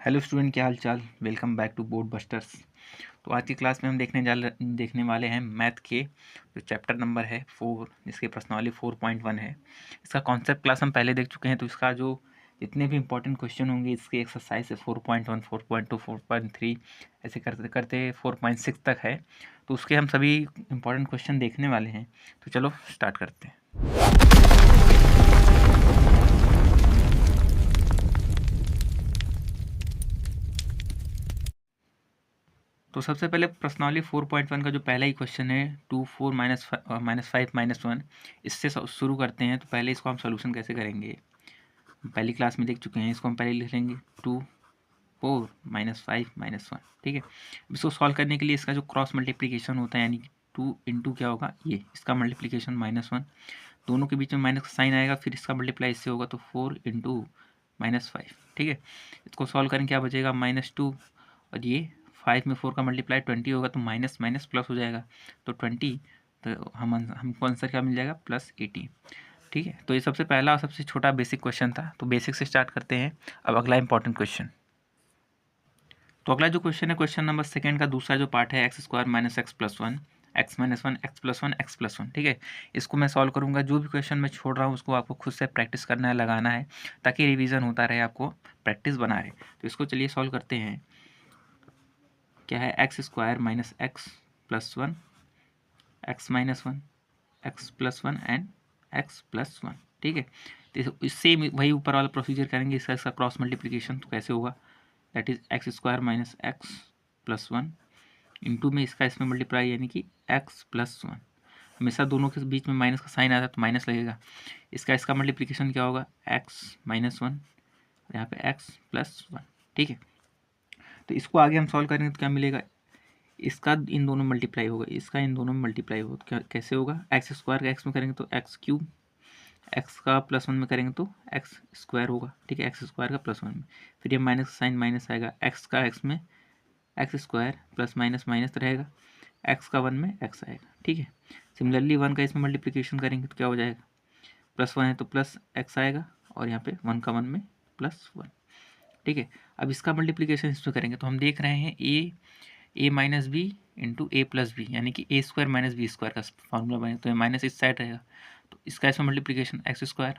Hello student, क्या हाल चाल। Welcome back to board busters. तो आज की क्लास में हम देखने वाले हैं मैथ के जो चैप्टर नंबर है 4, जिसके प्रश्नावली 4.1 है। इसका कॉन्सेप्ट क्लास हम पहले देख चुके हैं, तो इसका जो जितने भी इंपॉर्टेंट क्वेश्चन होंगे इसके एक्सरसाइज है 4.1, 4.2, 4.3 ऐसे करते करते 4.6 तक है। तो उसके हम सभी इंपॉर्टेंट क्वेश्चन देखने वाले हैं। तो चलो स्टार्ट करते हैं। तो सबसे पहले प्रश्नावली 4.1 का जो पहला ही क्वेश्चन है 2 4 -5 -1, इससे शुरू करते हैं। तो पहले इसको हम सोल्यूशन कैसे करेंगे, पहली क्लास में देख चुके हैं। इसको हम पहले लिख लेंगे 2 4 -5 -1। ठीक है, इसको सॉल्व करने के लिए इसका जो क्रॉस मल्टीप्लिकेशन होता है, यानी कि 2 इंटू क्या होगा, ये इसका मल्टीप्लिकेशन -1, दोनों के बीच में माइनस का साइन आएगा, फिर इसका मल्टीप्लाई इससे होगा, तो 4 इंटू -5। ठीक है, इसको सॉल्व करें क्या बचेगा, -2, और ये 5 में 4 का मल्टीप्लाई 20 होगा, तो माइनस माइनस प्लस हो जाएगा, तो 20, तो हमको आंसर क्या मिल जाएगा, +18। ठीक है, तो ये सबसे पहला और सबसे छोटा बेसिक क्वेश्चन था। तो बेसिक से स्टार्ट करते हैं। अब अगला इंपॉर्टेंट क्वेश्चन। तो अगला जो क्वेश्चन है, क्वेश्चन नंबर सेकंड का दूसरा जो पार्ट है, x² - x + 1, x - 1 x + 1 x + 1। ठीक है, इसको मैं सॉल्व करूंगा। जो भी क्वेश्चन मैं छोड़ रहा हूँ उसको आपको खुद से प्रैक्टिस करना है, लगाना है, ताकि रिवीजन होता रहे, आपको प्रैक्टिस बना रहे। तो इसको चलिए सॉल्व करते हैं। क्या है, x² - x + 1, x - 1 x + 1 and x + 1। ठीक है, तो इससे वही ऊपर वाला प्रोसीजर करेंगे, इसका क्रॉस मल्टीप्लिकेशन। तो कैसे होगा, that is x² - x + 1 into में इसका इसमें मल्टीप्लाई, यानी कि x + 1। हमेशा दोनों के बीच में माइनस का साइन आता है तो माइनस लगेगा। इसका मल्टीप्लिकेशन क्या होगा, x - 1, यहाँ पे x + 1। ठीक है, तो इसको आगे हम सॉल्व करेंगे तो क्या मिलेगा, इसका इन दोनों में मल्टीप्लाई होगा, इसका इन दोनों में मल्टीप्लाई होगा, तो क्या कैसे होगा, x² का x में करेंगे तो x3, x का +1 में करेंगे तो x² होगा। ठीक है, x² का +1 में, फिर ये माइनस का साइन माइनस आएगा, x का x में x² प्लस माइनस माइनस रहेगा, x का 1 में x आएगा। ठीक है, सिमिलरली 1 का इसमें मल्टीप्लिकेशन करेंगे तो क्या हो जाएगा, +1 है तो प्लस x आएगा, और यहाँ पे 1 का 1 में +1। ठीक है, अब इसका मल्टीप्लिकेशन इसमें करेंगे तो हम देख रहे हैं a - b into a + b, यानी कि a² - b² का फॉर्मूला बने, तो ये माइनस इस साइड रहेगा। तो इसका इसमें मल्टीप्लिकेशन x² a²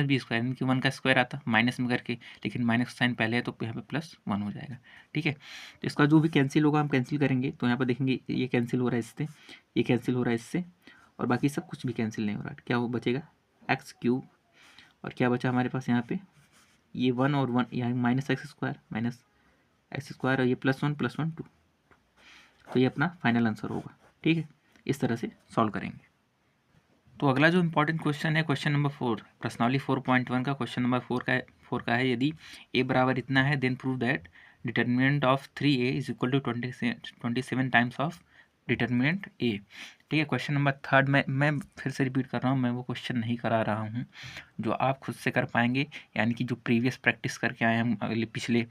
- b², यानी कि 1 का स्क्वायर आता माइनस में करके, लेकिन माइनस का साइन पहले है तो यहाँ पे +1 हो जाएगा। ठीक है, तो इसका जो भी कैंसिल होगा हम कैंसिल करेंगे, तो यहाँ पर देखेंगे ये कैंसिल हो रहा है इससे, ये कैंसिल हो रहा है इससे, और बाकी सब कुछ भी कैंसिल नहीं हो रहा है। क्या वो बचेगा, x3, और क्या बचा हमारे पास यहाँ पे, ये 1 और 1, यहाँ -x², और ये +1 +1 2। तो ये अपना फाइनल आंसर होगा। ठीक है, इस तरह से सॉल्व करेंगे। तो अगला जो इंपॉर्टेंट क्वेश्चन है, क्वेश्चन नंबर 4, प्रश्नावली 4.1 का क्वेश्चन नंबर 4 का है, यदि a बराबर इतना है then prove that determinant of 3a is equal to 27 times of determinant a। ठीक है, क्वेश्चन नंबर थर्ड मैं फिर से रिपीट कर रहा हूँ, मैं वो क्वेश्चन नहीं करा रहा हूँ जो आप खुद से कर पाएंगे, यानी कि जो प्रीवियस प्रैक्टिस करके आए हम अगले पिछले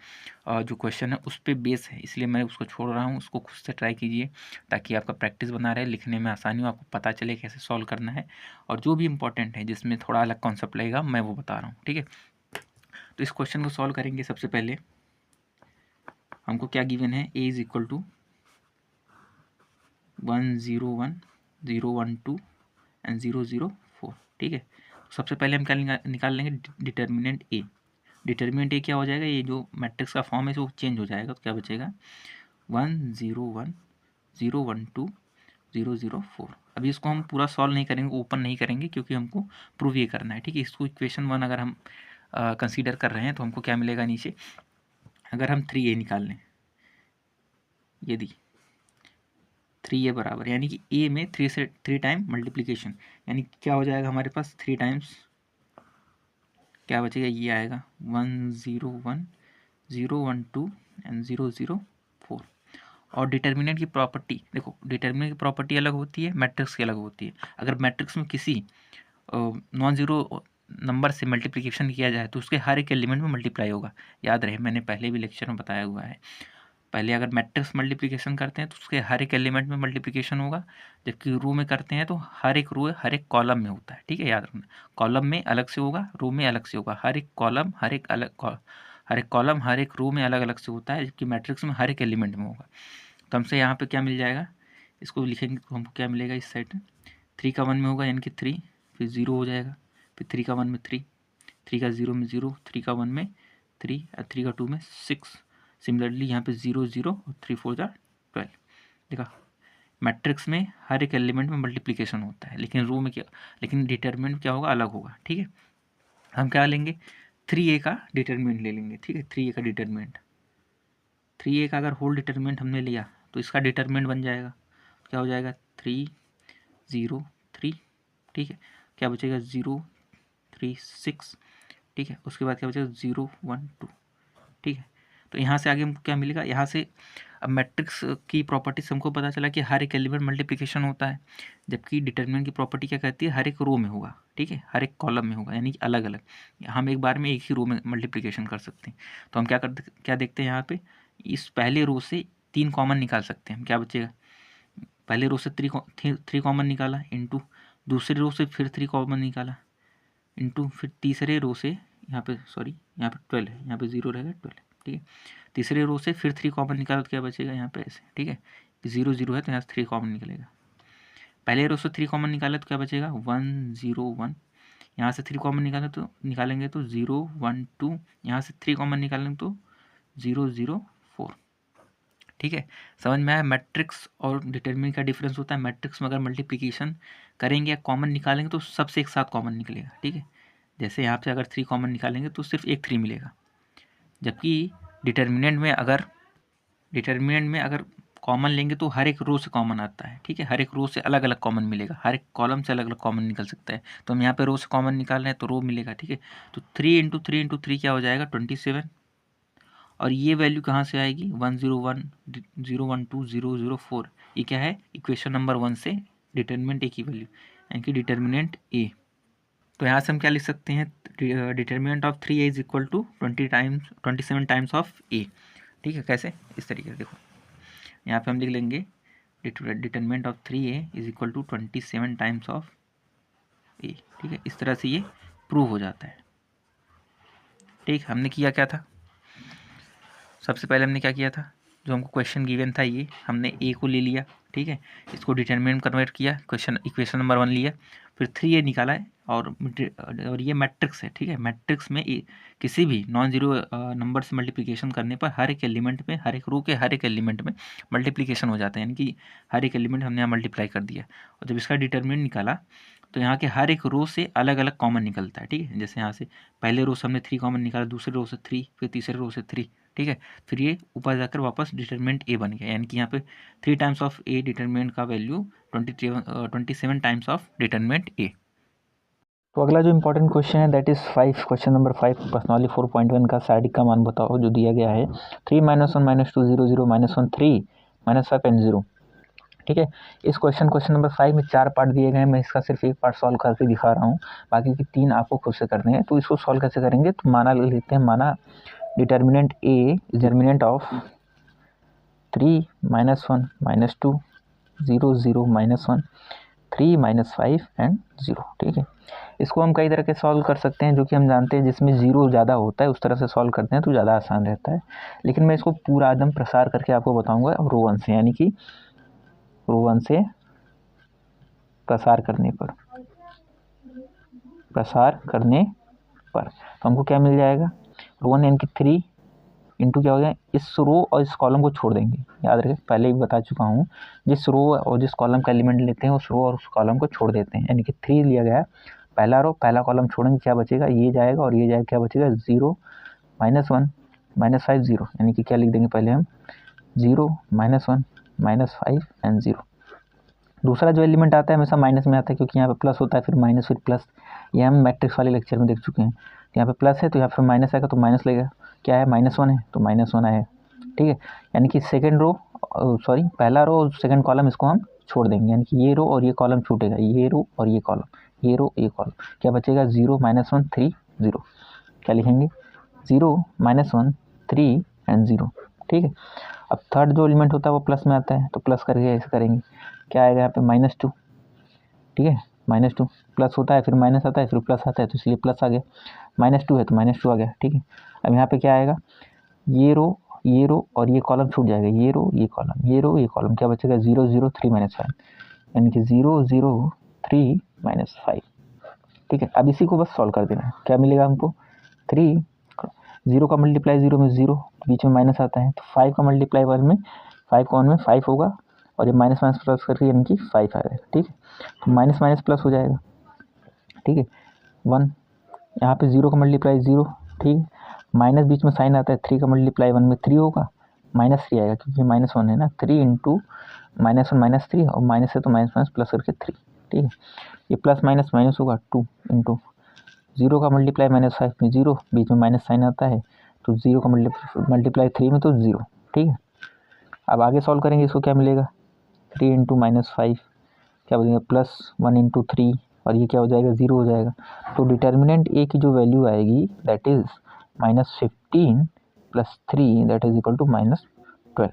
जो क्वेश्चन है उस पर बेस है, इसलिए मैं उसको छोड़ रहा हूँ। उसको खुद से ट्राई कीजिए ताकि आपका प्रैक्टिस बना रहे, लिखने में आसानी हो, आपको पता चले कैसे सॉल्व करना है, और जो भी इंपॉर्टेंट है जिसमें थोड़ा अलग कॉन्सेप्ट लगेगा मैं वो बता रहा हूँ। ठीक है, तो इस क्वेश्चन को सॉल्व करेंगे। सबसे पहले हमको क्या गिवन है, a is equal to 1 0 1 0 1 2 and 0 0 4। ठीक है, सबसे पहले हम क्या निकाल लेंगे, डिटर्मिनेंट a। डिटर्मिनेंट a क्या हो जाएगा, ये जो मैट्रिक्स का फॉर्म है वो चेंज हो जाएगा, तो क्या बचेगा 1 0 1 0 1 2 0 0 4। अभी इसको हम पूरा सॉल्व नहीं करेंगे, ओपन नहीं करेंगे, क्योंकि हमको प्रूव ये करना है। ठीक है, इसको इक्वेशन 1 अगर हम कंसीडर कर रहे हैं तो हमको क्या मिलेगा नीचे, अगर हम 3a निकाल लें, यदि 3a बराबर, यानी कि a में 3 टाइम मल्टीप्लीकेशन, यानी क्या हो जाएगा हमारे पास 3 टाइम्स, क्या बचेगा, ये आएगा 1 0 1 0 1 2 एंड 0 0 4। और डिटर्मिनेंट की प्रॉपर्टी देखो, डिटर्मिनेंट की प्रॉपर्टी अलग होती है, मैट्रिक्स की अलग होती है। अगर मैट्रिक्स में किसी नॉन ज़ीरो नंबर से मल्टीप्लिकेशन किया जाए तो उसके हर एक एलिमेंट में मल्टीप्लाई होगा। याद रहे, मैंने पहले भी लेक्चर में बताया हुआ है। पहले अगर मैट्रिक्स मल्टीप्लिकेशन करते हैं तो उसके हर एक एलिमेंट में मल्टीप्लिकेशन होगा, जबकि रो में करते हैं तो हर एक रो हर एक कॉलम में होता है। ठीक है, याद रखना, कॉलम में अलग से होगा, रो में अलग से होगा, हर एक कॉलम हर एक कॉलम हर एक रो में अलग अलग से होता है, जबकि मैट्रिक्स में हर एक एलिमेंट में होगा। तो हमसे यहाँ पे क्या मिल जाएगा, इसको लिखेंगे तो हमको क्या मिलेगा, इस साइड 3 का 1 में होगा यानी कि 3, फिर 0 हो जाएगा, फिर 3 का 1 में 3, 3 का 0 में 0, 3 का 1 में 3 और 3 का 2 में 6। सिमिलरली यहाँ पे 0 0 और 3 4 जा 12। देखा, मैट्रिक्स में हर एक एलिमेंट में मल्टीप्लिकेशन होता है, लेकिन रो में क्या, लेकिन डिटरमिनेंट क्या होगा, अलग होगा। ठीक है, हम क्या लेंगे, 3a का डिटरमिनेंट ले लेंगे। ठीक है, 3a का डिटरमिनेंट, 3a का अगर होल डिटरमिनेंट हमने लिया तो इसका डिटरमिनेंट बन जाएगा, क्या हो जाएगा, 3 0 3। ठीक है, क्या बचेगा, 0 3 6। ठीक है, उसके बाद क्या बचेगा, 0 1 2। ठीक है, तो यहाँ से आगे हमको क्या मिलेगा, यहाँ से अब मैट्रिक्स की प्रॉपर्टी से हमको पता चला कि हर एक एलिमेंट मल्टीप्लिकेशन होता है, जबकि डिटरमिनेंट की प्रॉपर्टी क्या कहती है, हर एक रो में होगा। ठीक है, हर एक कॉलम में होगा, यानी कि अलग अलग, हम एक बार में एक ही रो में मल्टीप्लिकेशन कर सकते हैं। तो हम क्या देखते हैं यहाँ पे, इस पहले रो से 3 कॉमन निकाल सकते हैं। क्या बचेगा, पहले रो से 3 कॉमन निकाला, इंटू दूसरे रो से फिर 3 कॉमन निकाला, इंटू फिर तीसरे रो से, यहाँ पे सॉरी यहाँ पे 12 है, यहाँ पे 0 रहेगा 12। ठीक है, तीसरे रो से फिर 3 कॉमन निकाला तो क्या बचेगा, यहाँ पे ऐसे। ठीक है, 0 0 है तो यहाँ से 3 कॉमन निकलेगा। पहले रो से 3 कॉमन निकाला तो क्या बचेगा, 1 0 1। यहाँ से 3 कॉमन निकालेंगे तो 0 1 2। यहाँ से 3 कॉमन निकालेंगे तो 0 0 4। ठीक है, समझ में आया। मैट्रिक्स और डिटरमिनेंट का डिफरेंस होता है, मैट्रिक्स में अगर मल्टीप्लिकेशन करेंगे या कॉमन निकालेंगे तो सबसे एक साथ कॉमन निकलेगा। ठीक है, जैसे यहाँ से अगर 3 कॉमन निकालेंगे तो सिर्फ एक 3 मिलेगा, जबकि डिटरमिनेंट में अगर कॉमन लेंगे तो हर एक रो से कॉमन आता है। ठीक है, हर एक रो से अलग अलग कॉमन मिलेगा, हर एक कॉलम से अलग अलग कॉमन निकल सकता है। तो हम यहाँ पे रो से कॉमन निकाल रहे हैं तो रो मिलेगा। ठीक है, तो 3 इंटू 3 इंटू 3 क्या हो जाएगा, 27। और ये वैल्यू कहाँ से आएगी, 1 0 1 0 1 2 0 0 4। ये क्या है, इक्वेशन नंबर 1 से डिटरमिनेंट ए की वैल्यू, यानी कि डिटरमिनेंट ए। तो यहाँ से हम क्या लिख सकते हैं, determinant of 3a is equal to 27 times of a. ठीक है, कैसे, इस तरीके से देखो, यहाँ पे हम लिख लेंगे determinant of 3a is equal to 27 times of a. ठीक है, इस तरह से ये प्रूव हो जाता है। ठीक, हमने किया क्या था, सबसे पहले हमने क्या किया था, जो हमको क्वेश्चन गिवन था ये हमने ए को ले लिया। ठीक है, इसको डिटरमिनेंट कन्वर्ट किया, इक्वेशन नंबर 1 लिया, फिर 3a निकाला है, और ये मैट्रिक्स है। ठीक है, मैट्रिक्स में किसी भी नॉन जीरो नंबर से मल्टीप्लिकेशन करने पर हर एक एलिमेंट में, हर एक रो के हर एक एलिमेंट में मल्टीप्लिकेशन हो जाता है, यानी कि हर एक एलिमेंट हमने यहाँ मल्टीप्लाई कर दिया। और जब इसका डिटरमिनेंट निकाला तो यहाँ के हर एक रो से अलग अलग कॉमन निकलता है। ठीक है, जैसे यहाँ से पहले रो से हमने 3 कॉमन निकाला, दूसरे रो से 3, फिर तीसरे रो से 3। ठीक है, फिर ये ऊपर जाकर वापस डिटरमिनेंट ए बन गया, यानी कि यहाँ पे 3 टाइम्स ऑफ ए डिटरमिनेंट का value 27 times of determinant A. तो अगला जो इंपॉर्टेंट क्वेश्चन है दैट इज 5, क्वेश्चन नंबर 5 प्रश्नावली 4.1 का साइडिक का मान बताओ, जो दिया गया है 3 -1 -2 0 0 -1 3 -5 एंड 0। ठीक है, इस क्वेश्चन नंबर 5 में 4 पार्ट दिए गए हैं, मैं इसका सिर्फ एक पार्ट सॉल्व करके दिखा रहा हूँ, बाकी की 3 आपको खुद से करने हैं। तो इसको सॉल्व कैसे करेंगे, तो माना ले लेते हैं, माना determinant A is determinant of 3 -1 -2 0 0 -1 3 -5 and 0। ठीक है, इसको हम कई तरह के सॉल्व कर सकते हैं, जो कि हम जानते हैं जिसमें 0 ज़्यादा होता है उस तरह से सॉल्व करते हैं तो ज़्यादा आसान रहता है। लेकिन मैं इसको पूरा एकदम प्रसार करके आपको बताऊंगा रो 1 से, यानी कि रो 1 से प्रसार करने पर तो हमको क्या मिल जाएगा, रो 1 यानी कि 3 इंटू क्या हो गया, इस रो और इस कॉलम को छोड़ देंगे। याद रखें, पहले ही बता चुका हूँ, जिस रो और जिस कॉलम का एलिमेंट लेते हैं उस रो और उस कॉलम को छोड़ देते हैं, यानी कि 3 लिया गया, पहला रो पहला कॉलम छोड़ेंगे, क्या बचेगा, ये जाएगा और ये जाएगा, क्या बचेगा, 0 -1 -5 0, यानी कि क्या लिख देंगे पहले हम, 0 -1 -5 एंड 0। दूसरा जो एलिमेंट आता है हमेशा माइनस में आता है, क्योंकि यहाँ पे प्लस होता है, फिर माइनस फिर प्लस, ये हम मैट्रिक्स वाले लेक्चर में देख चुके हैं। यहाँ पे प्लस है तो यहाँ पर माइनस आएगा तो माइनस लगेगा, क्या है, -1 है तो -1 आएगा। ठीक है, यानी कि सेकंड रो पहला रो और सेकंड कॉलम इसको हम छोड़ देंगे, यानी कि ये रो और ये कॉलम छूटेगा, ये रो और ये कॉलम, ये रो ये कॉलम, क्या बचेगा, 0 -1 3 0। क्या लिखेंगे, 0 -1 3 एंड 0। ठीक है, अब थर्ड जो एलिमेंट होता है वो प्लस में आता है, तो प्लस करके ऐसे करेंगे, क्या आएगा यहाँ पे, -2। ठीक है, -2 प्लस होता है फिर माइनस आता है फिर प्लस आता है, तो इसलिए प्लस आ गया। -2 है तो -2 आ गया, ठीक है। अब यहाँ पे क्या आएगा, ये रो और ये कॉलम छूट जाएगा, ये रो ये कॉलम, क्या बचेगा 0 0 3 -5, यानी कि 0 0 3 -5, ठीक है। अब इसी को बस सॉल्व कर देना है, क्या मिलेगा हमको 3, 0 का मल्टीप्लाई 0 में 0, बीच में माइनस आता है, तो 5 का मल्टीप्लाई 1 में 5 का 1 में 5 होगा, और ये माइनस माइनस प्लस करके यानी कि 5 आएगा, ठीक है। तो माइनस माइनस प्लस हो जाएगा, ठीक है। 1 यहाँ पे 0 का मल्टीप्लाई 0, ठीक है, माइनस बीच में साइन आता है, 3 का मल्टीप्लाई 1 में 3 होगा, -3 आएगा क्योंकि -1 है ना, 3 इंटू -1 -3, और माइनस है तो माइनस माइनस प्लस करके 3, ठीक है। ये प्लस माइनस माइनस होगा 2 इंटू 0 का मल्टीप्लाई -5 में 0, बीच में माइनस साइन आता है, तो 0 का मल्टीप्लाई 3 में तो 0, ठीक है। अब आगे सॉल्व करेंगे, इसको क्या मिलेगा 3 इंटू -5 क्या हो जाएगा +1 इंटू 3, और ये क्या हो जाएगा 0 हो जाएगा। तो डिटर्मिनेंट ए की जो वैल्यू आएगी that is -15 + 3 that is equal to -12।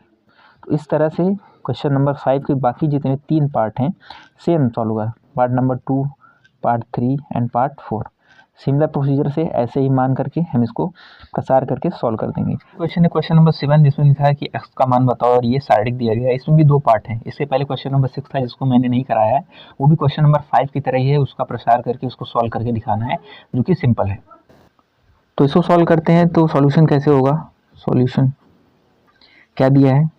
तो इस तरह से क्वेश्चन नंबर 5 के बाकी जितने 3 पार्ट हैं सेम सॉल्व होगा, part number 2, part 3 and part 4। Similar procedure से ऐसे ही मान करके हम इसको प्रसार करके सॉल्व कर देंगे। क्वेश्चन है क्वेश्चन नंबर 7, जिसमें लिखा है कि x का मान बताओ, और ये सारणिक दिया गया है। इसमें भी 2 पार्ट हैं। इससे पहले क्वेश्चन नंबर 6 था जिसको मैंने नहीं कराया है, वो भी क्वेश्चन नंबर 5 की तरह ही है, उसका प्रसार करके उसको सॉल्व करके दिखाना है, जो कि सिंपल है। तो इसको सॉल्व करते हैं, तो सॉल्यूशन कैसे होगा, सॉल्यूशन क्या दिया है,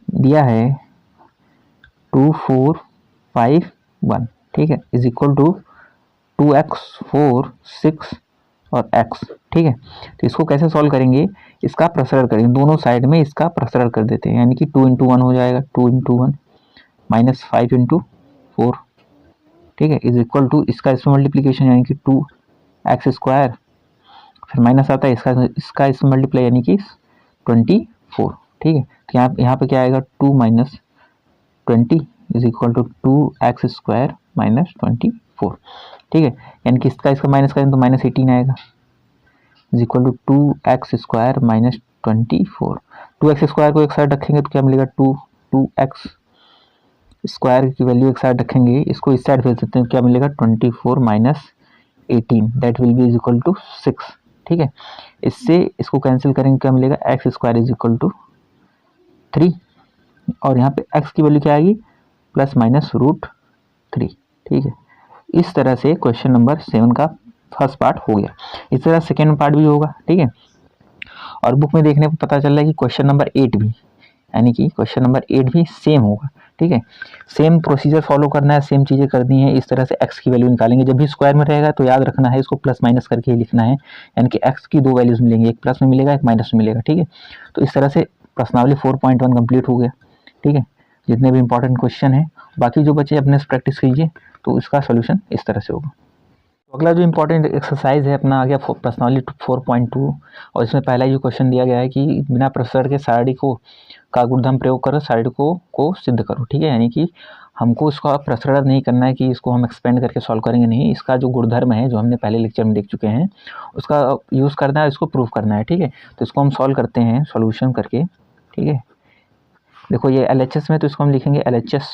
दिया है 2 4 5 1, ठीक है, इज इक्वल टू 2x 4 6 और x, ठीक है। तो इसको कैसे सॉल्व करेंगे, इसका प्रसरण करेंगे, दोनों साइड में इसका प्रसरण कर देते हैं, यानी कि 2 इंटू 1 हो जाएगा, 2 इंटू 1 -5 इंटू 4, ठीक है, इज इक्वल टू इसका इसमें मल्टीप्लीकेशन यानी कि 2x², फिर माइनस आता है इसका इसमें मल्टीप्लाई यानी कि 24, ठीक है। तो यहाँ पे क्या आएगा 2 - 20 इज इक्वल टू 2x² -24, ठीक है, यानी कि इसका माइनस करें तो -18 आएगा, is equal to 2x² -24। 2x² को एक साइड रखेंगे तो क्या मिलेगा 2x² की वैल्यू एक साइड रखेंगे, इसको इस साइड भेज देते हैं, क्या मिलेगा 24 - 18 that will be is equal to 6, ठीक है। इससे इसको कैंसिल करेंगे, क्या मिलेगा x² इज इक्वल टू 3, और यहाँ पे x की वैल्यू क्या आएगी ±√3, ठीक है। इस तरह से क्वेश्चन नंबर 7 का फर्स्ट पार्ट हो गया। इस तरह सेकेंड पार्ट भी होगा, ठीक है। और बुक में देखने पर पता चल रहा है कि क्वेश्चन नंबर 8 भी, यानी कि क्वेश्चन नंबर 8 भी सेम होगा, ठीक है। सेम प्रोसीजर फॉलो करना है, सेम चीज़ें करनी है। इस तरह से x की वैल्यू निकालेंगे, जब भी स्क्वायर में रहेगा तो याद रखना है इसको प्लस माइनस करके ही लिखना है, यानी कि x की 2 वैल्यूज मिलेंगी, एक प्लस में मिलेगा एक माइनस में मिलेगा, ठीक है। तो इस तरह से प्रश्नावली 4.1 कंप्लीट हो गया, ठीक है। जितने भी इंपॉर्टेंट क्वेश्चन है, बाकी जो बच्चे अपने से प्रैक्टिस कीजिए, तो इसका सोल्यूशन इस तरह से होगा। तो अगला जो इंपॉर्टेंट एक्सरसाइज है अपना आ गया प्रश्नावली 4.2, और इसमें पहला जो क्वेश्चन दिया गया है कि बिना प्रसरण के सारणी को का गुणधर्म प्रयोग करो, सारणी को सिद्ध करो, ठीक है। यानी कि हमको इसका प्रसरण नहीं करना है कि इसको हम एक्सपेंड करके सॉल्व करेंगे, नहीं, इसका जो गुणधर्म है जो हमने पहले लेक्चर में देख चुके हैं उसका यूज़ करना है, इसको प्रूव करना है, ठीक है। तो इसको हम सॉल्व करते हैं सॉल्यूशन करके, ठीक है। देखो ये LHS में, तो इसको हम लिखेंगे LHS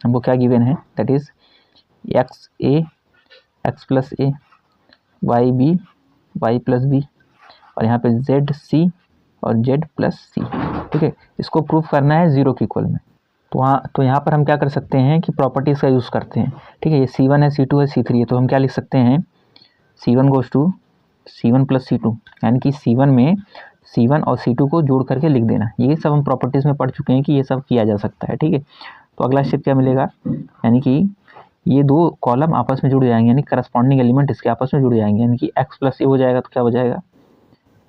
हमको क्या गिवन है, that is XA x plus A, Y B Y plus B, और यहाँ पे ZC और Z प्लस सी, ठीक है। इसको प्रूफ करना है 0 के इक्वल में। तो यहाँ पर हम क्या कर सकते हैं कि प्रॉपर्टीज़ का यूज़ करते हैं, ठीक है। ये C1 है, C2 है, C3 है, तो हम क्या लिख सकते हैं C1 goes to C1 plus C2, यानी कि C1 में C1 और C2 को जोड़ करके लिख देना। ये सब हम प्रॉपर्टीज़ में पढ़ चुके हैं कि ये सब किया जा सकता है, ठीक है। तो अगला स्टेप क्या मिलेगा, यानी कि ये 2 कॉलम आपस में जुड़ जाएंगे, यानी करस्पॉन्डिंग एलिमेंट इसके आपस में जुड़ जाएंगे, यानी कि x प्लस ए हो जाएगा, तो क्या हो जाएगा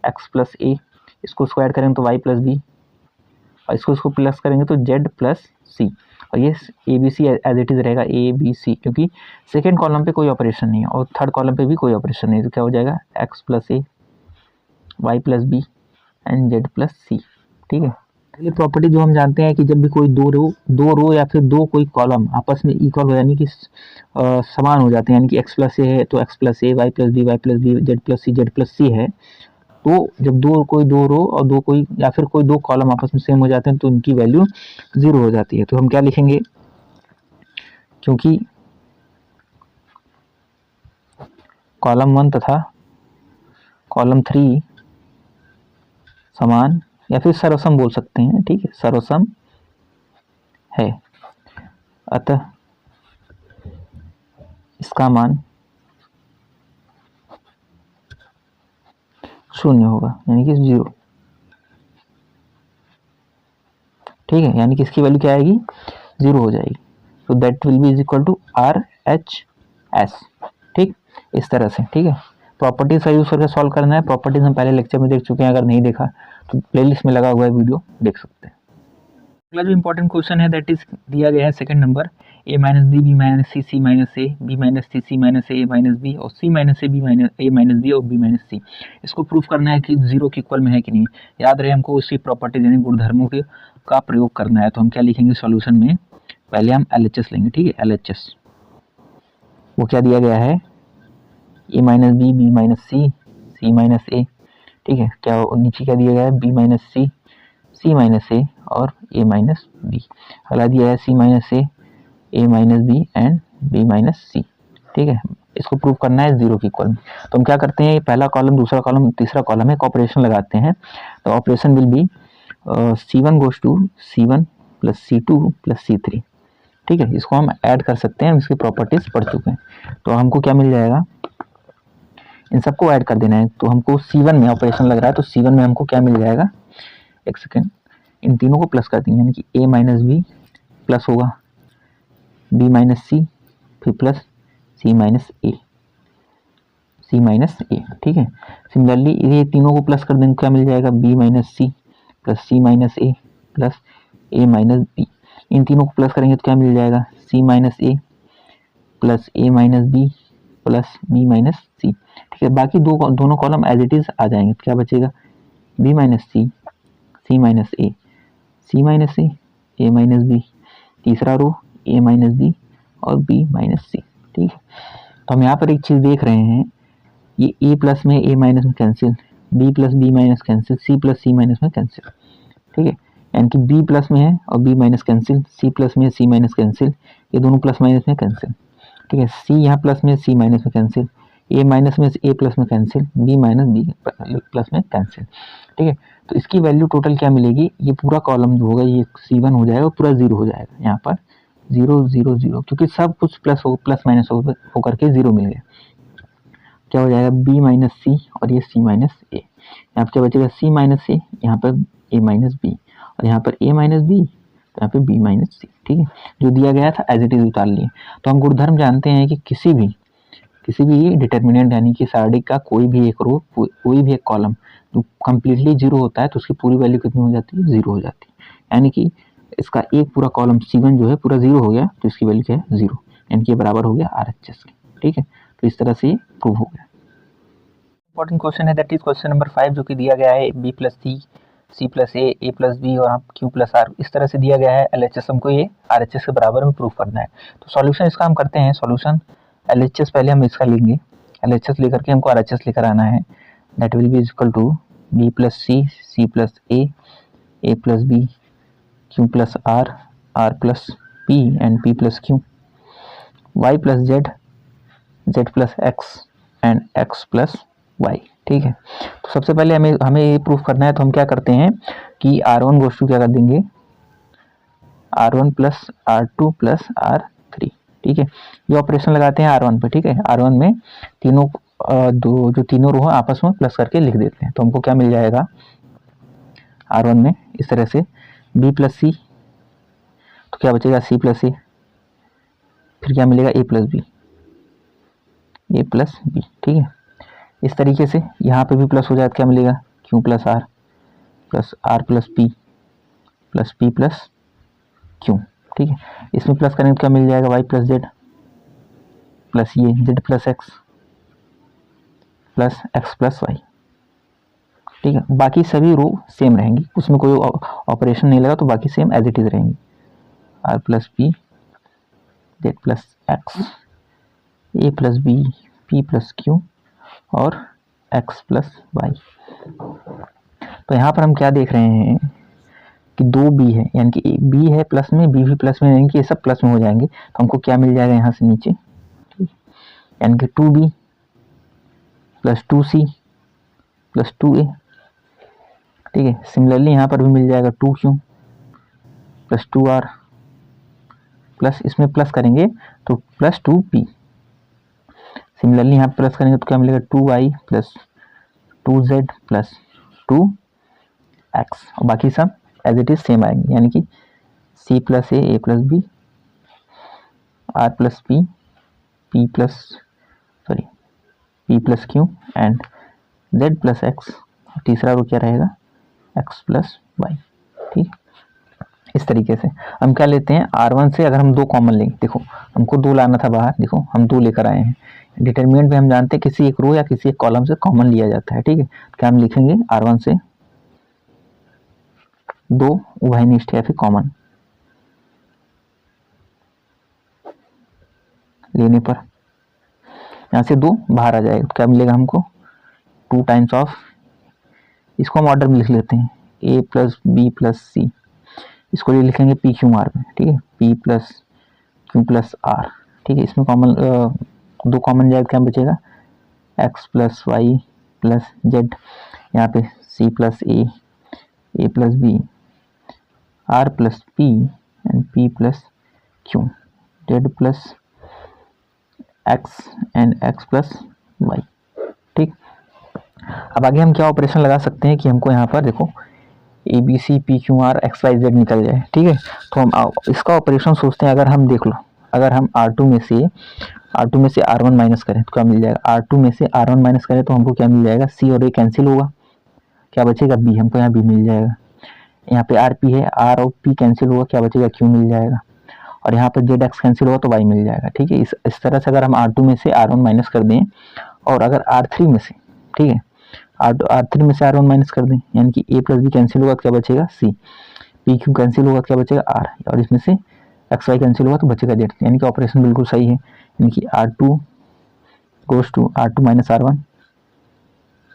x प्लस ए, इसको स्क्वायर करेंगे तो y प्लस बी, और इसको प्लस करेंगे तो z प्लस सी, और ये A B C as it is रहेगा ABC, क्योंकि सेकेंड कॉलम पे कोई ऑपरेशन नहीं है और थर्ड कॉलम पे भी कोई ऑपरेशन नहीं है, तो क्या हो जाएगा x plus a, y plus b and z plus c, ठीक है। ये प्रॉपर्टी जो हम जानते हैं कि जब भी कोई दो रो या फिर दो कोई कॉलम आपस में इक्वल हो, यानी कि समान हो जाते हैं, यानी कि x प्लस ए है तो x plus a, y plus b z plus c है, तो जब कोई दो रो और कोई या फिर कोई 2 कॉलम आपस में सेम हो जाते हैं तो उनकी वैल्यू 0 हो जाती है। तो हम क्या लिखेंगे, क्योंकि कॉलम 1 तथा कॉलम 3 समान या फिर सर्वसम बोल सकते हैं, ठीक है, सर्वसम है, अतः इसका मान 0 होगा, यानी कि 0, ठीक है, यानी कि इसकी वैल्यू क्या आएगी, 0 हो जाएगी। तो that will be is equal to RHS, ठीक, इस तरह से, ठीक है। प्रॉपर्टीज का यूज करके सॉल्व करना है। प्रॉपर्टीज हम पहले लेक्चर में देख चुके हैं, अगर नहीं देखा तो प्लेलिस्ट में लगा हुआ है वीडियो, देख सकते हैं। अगला जो इंपॉर्टेंट क्वेश्चन है दैट इज दिया गया है second number, a minus B, B minus C, C minus A, B minus C, C minus A minus B और C minus A, B minus A minus B और B minus C. इसको proof करना है कि 0 के equal में है कि नहीं। याद रहे हमको उसी प्रॉपर्टीज यानी गुणधर्मों के का प्रयोग करना है। तो हम क्या लिखेंगे सॉल्यूशन में, पहले हम LHS लेंगे, ठीक है, LHS वो क्या दिया गया है, a minus B, B minus C, C minus a, ठीक है, क्या नीचे क्या दिया गया है, b minus C, C minus a और ए माइनस बी। अगला दिया है c minus A minus b and b minus c, ठीक है। इसको प्रूव करना है 0 के इक्वल में। तो हम क्या करते हैं, पहला कॉलम, दूसरा कॉलम, तीसरा कॉलम है, ऑपरेशन लगाते हैं। तो operation will be C1 goes to C1 plus C2 plus C3, ठीक है। इसको हम ऐड कर सकते हैं, इसकी प्रॉपर्टीज पढ़ चुके हैं। तो हमको क्या मिल जाएगा, इन सबको ऐड कर देना है। तो हमको C1 में ऑपरेशन लग रहा है, तो C1 में हमको क्या मिल जाएगा, एक सेकेंड, इन तीनों को प्लस कर देंगे, यानी कि a माइनस बी प्लस होगा b माइनस सी, फिर plus c minus a, c minus a, ठीक है। सिमिलरली ये तीनों को प्लस कर देंगे, क्या मिल जाएगा, b minus c plus c minus a plus a minus b. इन तीनों को प्लस करेंगे तो क्या मिल जाएगा, c minus a plus a minus B plus b minus c, ठीक है। बाकी दोनों कॉलम एज इट इज आ जाएंगे। तो क्या बचेगा, b minus C, C minus a, c minus A minus b, तीसरा रो ए माइनस बी और बी माइनस सी, ठीक है। तो हम यहाँ पर एक चीज़ देख रहे हैं, ये ए प्लस में ए माइनस में cancel, b plus b minus cancel, c plus c minus में कैंसिल, ठीक है। यानी कि बी प्लस में है और B minus cancel, c plus में सी माइनस कैंसिल, ये दोनों प्लस माइनस में कैंसिल, ठीक है। सी यहाँ प्लस में सी माइनस में कैंसिल, ए माइनस में ए प्लस में cancel, B minus B plus में कैंसिल, ठीक है। तो इसकी वैल्यू टोटल क्या मिलेगी, ये पूरा कॉलम जो होगा ये C1 हो जाएगा, पूरा 0 हो जाएगा। यहाँ पर 0 0 0, क्योंकि सब कुछ प्लस माइनस हो करके 0 मिल गया। क्या हो जाएगा, b माइनस सी और ये c माइनस ए, यहाँ पर क्या बचेगा, c माइनस ए, यहाँ पर a माइनस बी और यहाँ पर a माइनस बी, तो यहाँ पे b माइनस सी, ठीक है। जो दिया गया था एज इट इज उतार लिए। तो हम गुणधर्म जानते हैं कि किसी भी डिटर्मिनेंट यानी कि सारणी का कोई भी एक रो, कोई भी एक कॉलम जो कम्प्लीटली 0 होता है तो उसकी पूरी वैल्यू कितनी हो जाती है, 0 हो जाती है। यानी कि इसका एक पूरा कॉलम C1 जो है पूरा 0 हो गया, तो इसकी वैल्यू क्या है, 0, यानी कि बराबर हो गया RHS के, ठीक है। तो इस तरह से ये प्रूव हो गया। इंपॉर्टेंट क्वेश्चन है दैट इज क्वेश्चन नंबर 5, जो कि दिया गया है b plus C, C plus A plus B और आप q प्लस आर, इस तरह से दिया गया है। LHS हमको ये RHS के बराबर में प्रूव करना है। तो सॉल्यूशन इसका हम करते हैं। सॉल्यूशन LHS पहले हम इसका लेंगे, LHS लेकर के हमको RHS लेकर आना है। That will be equal to b plus C, C plus A plus B, q plus R, R plus P and p plus q, y plus Z, Z plus X and एक्स plus Y, ठीक है। तो सबसे पहले हमें ये proof करना है। तो हम क्या करते हैं कि R1 गोज़ टू क्या कर देंगे, R1 plus R2 plus R3, ठीक है। ये ऑपरेशन लगाते हैं R1 पे, ठीक है। R1 में तीनों जो तीनों रो आपस में प्लस करके लिख देते हैं। तो हमको क्या मिल जाएगा R1 में इस तरह से b प्लस सी, तो क्या बचेगा c प्लस ए, फिर क्या मिलेगा a प्लस बी, ठीक है। इस तरीके से यहाँ पे भी प्लस हो जाए तो क्या मिलेगा, q plus R plus P plus p plus q, ठीक है। इसमें प्लस करेंगे तो क्या मिल जाएगा, y प्लस जेड प्लस ये z plus X plus X plus Y, ठीक है। बाकी सभी रो सेम रहेंगी, उसमें कोई ऑपरेशन नहीं लगा, तो बाकी सेम एज इट इज रहेंगी। r plus p, z plus x, a plus b, p plus q और x प्लस वाई। तो यहाँ पर हम क्या देख रहे हैं कि 2b है, यानी कि b है प्लस में, b भी प्लस में, यानी कि ये सब प्लस में हो जाएंगे। तो हमको क्या मिल जाएगा यहाँ से नीचे, यानी कि 2b plus 2c plus 2a। ठीक है, सिमिलरली यहाँ पर भी मिल जाएगा 2q प्लस 2r प्लस, इसमें प्लस करेंगे तो प्लस 2p। सिमिलरली यहाँ प्लस करेंगे तो क्या मिलेगा, 2y plus 2z plus 2x, और बाकी सब एज इट इज सेम आएंगे, यानी कि c plus a plus b, r plus p, p plus q and z plus x, तीसरा रो क्या रहेगा, x प्लस y। ठीक, इस तरीके से हम क्या लेते हैं, R1 से अगर हम 2 कॉमन लेंगे, देखो हमको 2 लाना था बाहर, देखो हम 2 लेकर आए हैं। डिटरमिनेंट में हम जानते हैं किसी एक रो या किसी एक कॉलम से कॉमन लिया जाता है। ठीक है, क्या हम लिखेंगे, R1 से 2 उभयनिष्ठ या फिर कॉमन लेने पर यहाँ से 2 बाहर आ जाएगा, तो क्या मिलेगा हमको, 2 टाइम्स ऑफ, इसको हम ऑर्डर में लिख लेते हैं, a प्लस बी प्लस सी, इसको ये लिखेंगे पी क्यू आर में। ठीक है, p plus Q plus R. ठीक है, इसमें कॉमन 2 कॉमन जाएगा, क्या बचेगा, x plus Y plus Z, यहाँ पे c plus A plus B, r plus P and p plus Q, Z plus x and x plus Y. ठीक, अब आगे हम क्या ऑपरेशन लगा सकते हैं कि हमको यहाँ पर देखो A B C P Q R X Y Z निकल जाए। ठीक है, तो हम इसका ऑपरेशन सोचते हैं, अगर हम देख लो, अगर हम R2 में से R1 माइनस करें तो क्या मिल जाएगा, R2 में से R1 माइनस करें तो हमको क्या मिल जाएगा, C और A कैंसिल होगा, क्या बचेगा B, हमको यहाँ B मिल जाएगा। यहाँ पे RP है, R और P कैंसिल होगा, क्या बचेगा Q मिल जाएगा, और यहाँ पर ZX कैंसिल होगा तो Y मिल जाएगा। ठीक है, इस तरह से अगर हम R2 में से R1 माइनस कर दें, और अगर R3 में से, ठीक है, R3 में से R1 माइनस कर दें, यानी कि A प्लस बी कैंसिल होगा, क्या बचेगा C, P Q कैंसिल होगा, क्या बचेगा R, और इसमें से एक्स वाई कैंसिल होगा तो बचेगा Z। यानी कि ऑपरेशन बिल्कुल सही है, यानी कि R2 goes to R2 minus R1।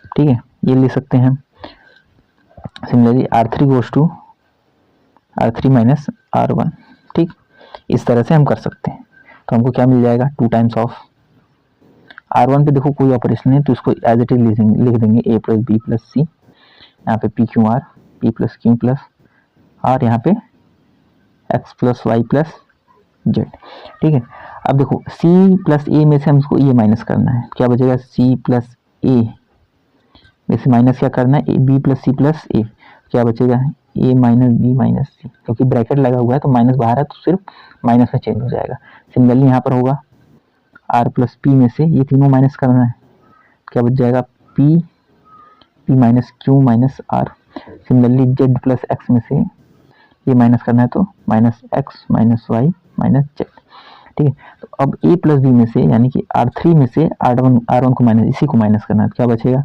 ठीक है, ये ले सकते हैं हम। Similarly R3 goes to R3 minus R1। ठीक, इस तरह से हम कर सकते हैं। तो हमको क्या मिल जाएगा, 2 टाइम्स ऑफ R1 पे देखो कोई ऑपरेशन नहीं, तो इसको एज इट इज लिख देंगे a plus B plus C, यहाँ पे P Q R, P plus Q plus R, यहाँ पे x plus Y plus Z. ठीक है, अब देखो c प्लस ए में से हमको ये माइनस करना है, क्या बचेगा, c प्लस ए में से माइनस क्या करना है, बी प्लस सी प्लस ए, क्या बचेगा, a माइनस बी माइनस सी, क्योंकि ब्रैकेट लगा हुआ है तो माइनस बाहर है तो सिर्फ माइनस में चेंज हो जाएगा। सिमिलरली यहाँ पर होगा r प्लस पी में से ये तीनों माइनस करना है, क्या बच जाएगा, p minus Q minus R. Similarly z plus X में से ये माइनस करना है तो minus X minus Y minus Z. ठीक है, तो अब a प्लस बी में से, यानी कि R3 में से R1 को माइनस, इसी को माइनस करना है, क्या बचेगा,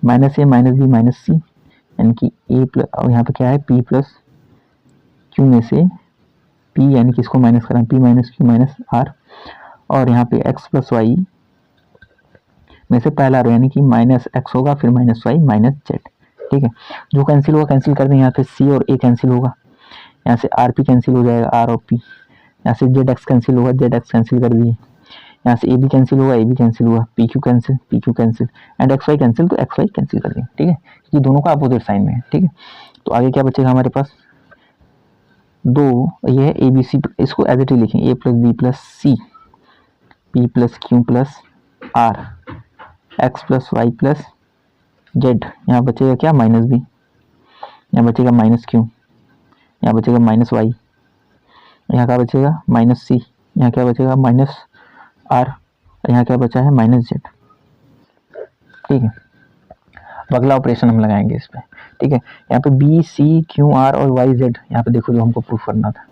माइनस ए माइनस बी माइनस सी, यानी कि a प्लस, और यहाँ पे क्या है, p प्लस क्यू में से p, यानी कि इसको माइनस करना है, p minus Q minus R, और यहाँ पे x प्लस वाई में से पहला रो, यानी कि माइनस एक्स होगा, फिर माइनस वाई माइनस जेड। ठीक है, जो कैंसिल होगा कैंसिल कर दें, यहाँ पे c और a कैंसिल होगा, यहाँ से RP कैंसिल हो जाएगा, R और P, यहाँ से ZX कैंसिल होगा, ZX कैंसिल कर दिए, यहाँ से AB कैंसिल होगा, AB कैंसिल हुआ, PQ cancel, PQ cancel, and XY cancel, तो XY कैंसिल कर दिए। ठीक है, ये दोनों का अपोजिट साइन में है। ठीक है, तो आगे क्या बचेगा हमारे पास, 2, ये है ABC, इसको एज इट इज लिखें, A plus B plus C, P plus Q plus R, X plus Y plus Z, यहाँ बचेगा क्या, माइनस बी, यहाँ बचेगा माइनस क्यू, यहाँ बचेगा माइनस वाई, यहाँ क्या बचेगा, माइनस सी, यहाँ क्या बचेगा, माइनस आर, यहाँ क्या बचा है, माइनस जेड। ठीक है, अब अगला ऑपरेशन हम लगाएंगे इस पे। ठीक है, यहाँ पे बी सी क्यू आर और वाई जेड, यहाँ पे देखो जो हमको प्रूफ करना था,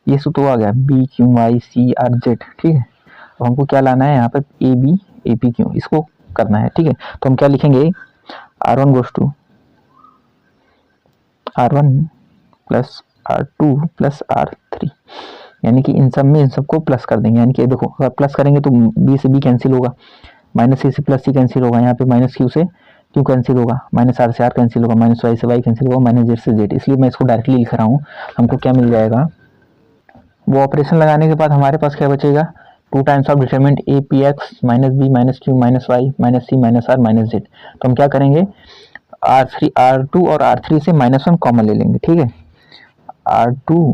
ये सूत्र तो आ गया, B Q Y C R Z. ठीक है, अब हमको क्या लाना है, यहाँ पे A B A P Q, इसको करना है। ठीक है, तो हम क्या लिखेंगे, R1 goes to R1 plus R2 plus R3, यानी कि इन सब में इन सबको प्लस कर देंगे, यानी कि देखो अगर प्लस करेंगे तो b से b कैंसिल होगा, माइनस सी से प्लस सी कैंसिल होगा, यहाँ पे माइनस क्यू से क्यों कैंसिल होगा, -r से r कैंसिल होगा, -y से y कैंसिल होगा, -z से z, इसलिए मैं इसको डायरेक्टली लिख रहा हूँ। हमको क्या मिल जाएगा, वो ऑपरेशन लगाने के बाद हमारे पास क्या बचेगा, 2 times of determinant a p x -b -q -y -c -r -z। तो हम क्या करेंगे, r3 r2 और r3 से -1 कॉमन ले लेंगे, ठीक है। r2